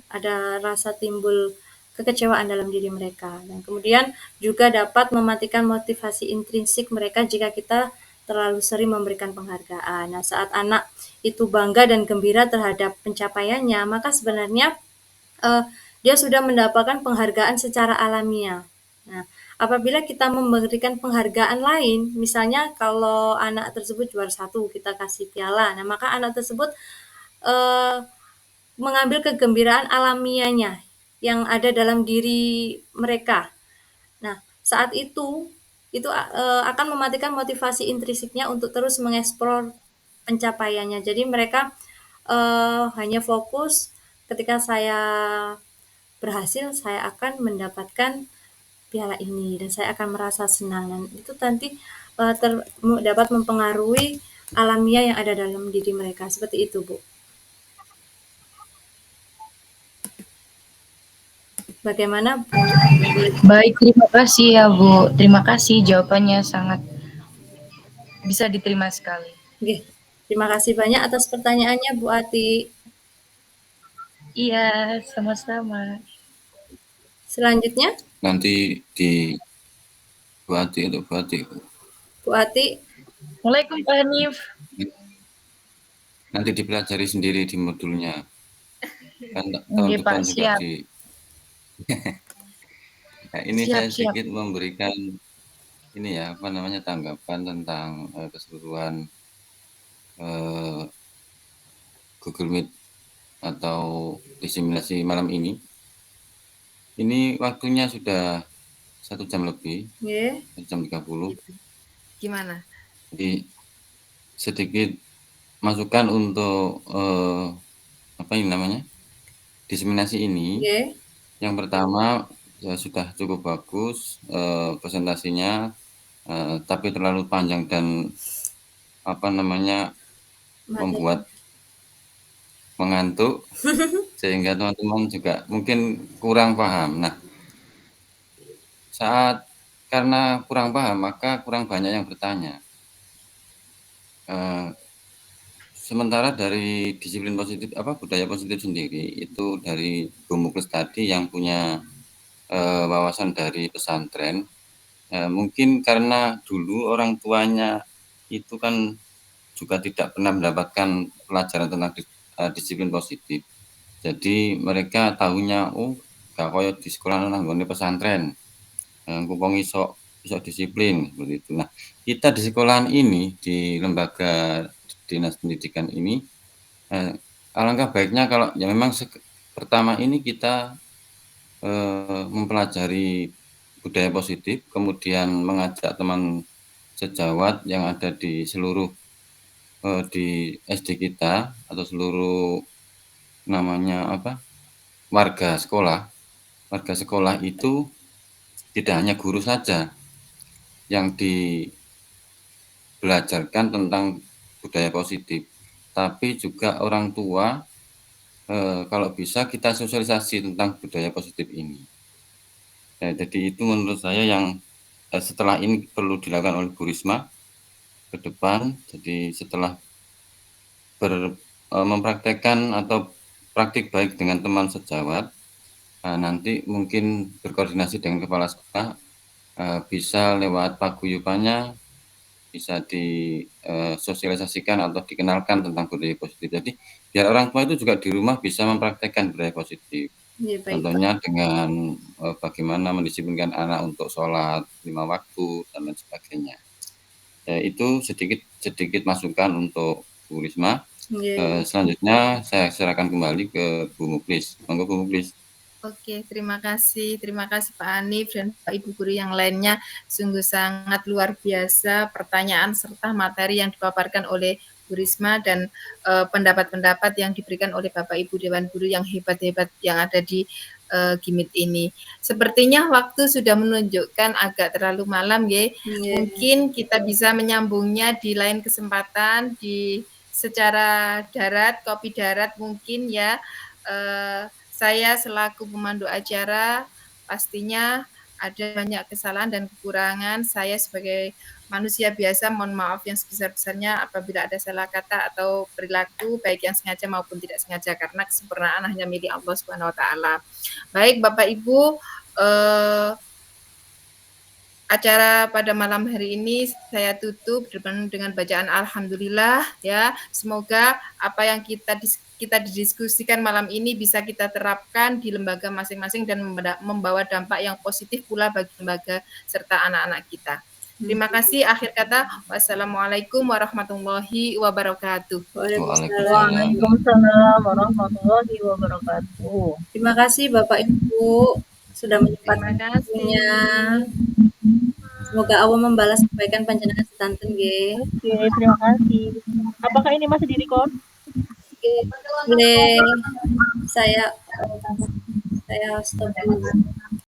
[SPEAKER 1] ada rasa timbul kekecewaan dalam diri mereka. Dan kemudian juga dapat mematikan motivasi intrinsik mereka jika kita terlalu sering memberikan penghargaan. Nah, saat anak itu bangga dan gembira terhadap pencapaiannya, maka sebenarnya dia sudah mendapatkan penghargaan secara alamiah. Nah, apabila kita memberikan penghargaan lain, misalnya kalau anak tersebut juara 1, kita kasih piala. Nah, maka anak tersebut mengambil kegembiraan alamiahnya yang ada dalam diri mereka. Nah, saat itu akan mematikan motivasi intrinsiknya untuk terus mengeksplor pencapaiannya. Jadi mereka hanya fokus ketika saya berhasil, saya akan mendapatkan piala ini dan saya akan merasa senang. Dan itu nanti dapat mempengaruhi alamiah yang ada dalam diri mereka. Seperti itu, Bu. Bagaimana, Bu?
[SPEAKER 11] Baik, terima kasih ya, Bu. Terima kasih, jawabannya sangat bisa diterima sekali.
[SPEAKER 1] Oke. Terima kasih banyak atas pertanyaannya, Bu Ati.
[SPEAKER 11] Iya, sama-sama.
[SPEAKER 1] Selanjutnya?
[SPEAKER 7] Nanti di Bu Ati, untuk Bu Ati.
[SPEAKER 1] Bu Ati.
[SPEAKER 11] Waalaikumsalam, Pak Hanif.
[SPEAKER 7] Nanti dipelajari sendiri di modulnya. Kan
[SPEAKER 11] Oke,
[SPEAKER 7] tahun
[SPEAKER 11] Pak,
[SPEAKER 7] depan juga
[SPEAKER 11] siap.
[SPEAKER 7] Nah, ini
[SPEAKER 11] Siap,
[SPEAKER 7] saya
[SPEAKER 11] siap.
[SPEAKER 7] sedikit memberikan ini ya, apa namanya, tanggapan tentang keseluruhan Google Meet atau diseminasi malam ini. Ini waktunya sudah 1 jam lebih, 1 jam 30.
[SPEAKER 2] Gimana?
[SPEAKER 7] Jadi sedikit masukan untuk apa ini namanya, diseminasi ini. Yang pertama, ya sudah cukup bagus presentasinya, tapi terlalu panjang dan apa namanya, membuat mengantuk sehingga teman-teman juga mungkin kurang paham. Nah, karena kurang paham, maka kurang banyak yang bertanya. Sementara dari disiplin positif, budaya positif sendiri, itu dari Bu Muklis tadi yang punya wawasan dari pesantren. Mungkin karena dulu orang tuanya itu kan juga tidak pernah mendapatkan pelajaran tentang disiplin positif. Jadi mereka tahunya, gak koyo di sekolah nanggone pesantren. Kupong iso disiplin seperti itu. Nah, kita di sekolahan ini, di lembaga dinas pendidikan ini, alangkah baiknya kalau ya memang pertama ini kita mempelajari budaya positif, kemudian mengajak teman sejawat yang ada di seluruh di SD kita atau seluruh namanya warga sekolah. Warga sekolah itu tidak hanya guru saja yang dibelajarkan tentang budaya positif, tapi juga orang tua kalau bisa kita sosialisasi tentang budaya positif ini. Ya, jadi itu menurut saya yang setelah ini perlu dilakukan oleh Bu Risma ke depan. Jadi setelah mempraktekkan atau praktik baik dengan teman sejawat, nanti mungkin berkoordinasi dengan kepala sekolah, bisa lewat paguyubannya, bisa disosialisasikan atau dikenalkan tentang budaya positif. Jadi biar orang tua itu juga di rumah bisa mempraktekkan budaya positif.
[SPEAKER 1] Ya, baik,
[SPEAKER 7] Contohnya dengan bagaimana mendisiplinkan anak untuk sholat 5 waktu dan lain sebagainya. Itu sedikit masukan untuk Bu Risma. Selanjutnya saya serahkan kembali ke Bu Muklis. Monggo Bu Muklis.
[SPEAKER 2] Oke, terima kasih Pak Hanif dan Pak Ibu guru yang lainnya. Sungguh sangat luar biasa pertanyaan serta materi yang dipaparkan oleh Bu Risma dan pendapat-pendapat yang diberikan oleh Bapak Ibu Dewan Guru yang hebat-hebat yang ada di GIMIT ini. Sepertinya waktu sudah menunjukkan agak terlalu malam ya. Mungkin kita bisa menyambungnya di lain kesempatan di secara darat, kopi darat mungkin ya. Saya selaku pemandu acara pastinya ada banyak kesalahan dan kekurangan. Saya sebagai manusia biasa mohon maaf yang sebesar-besarnya apabila ada salah kata atau perilaku baik yang sengaja maupun tidak sengaja karena kesempurnaan hanya milik Allah Subhanahu wa taala. Baik Bapak Ibu, acara pada malam hari ini saya tutup dengan bacaan alhamdulillah ya. Semoga apa yang kita didiskusikan malam ini bisa kita terapkan di lembaga masing-masing dan membawa dampak yang positif pula bagi lembaga serta anak-anak kita. Terima kasih. Akhir kata, wassalamualaikum warahmatullahi wabarakatuh.
[SPEAKER 5] Waalaikumsalam warahmatullahi wabarakatuh.
[SPEAKER 1] Terima kasih Bapak Ibu sudah menyempatkan waktunya. Semoga Allah membalas kebaikan panjenengan sedanten nggih.
[SPEAKER 5] Oke, terima kasih. Apakah ini masih di-record?
[SPEAKER 1] Boleh. Saya stop dulu.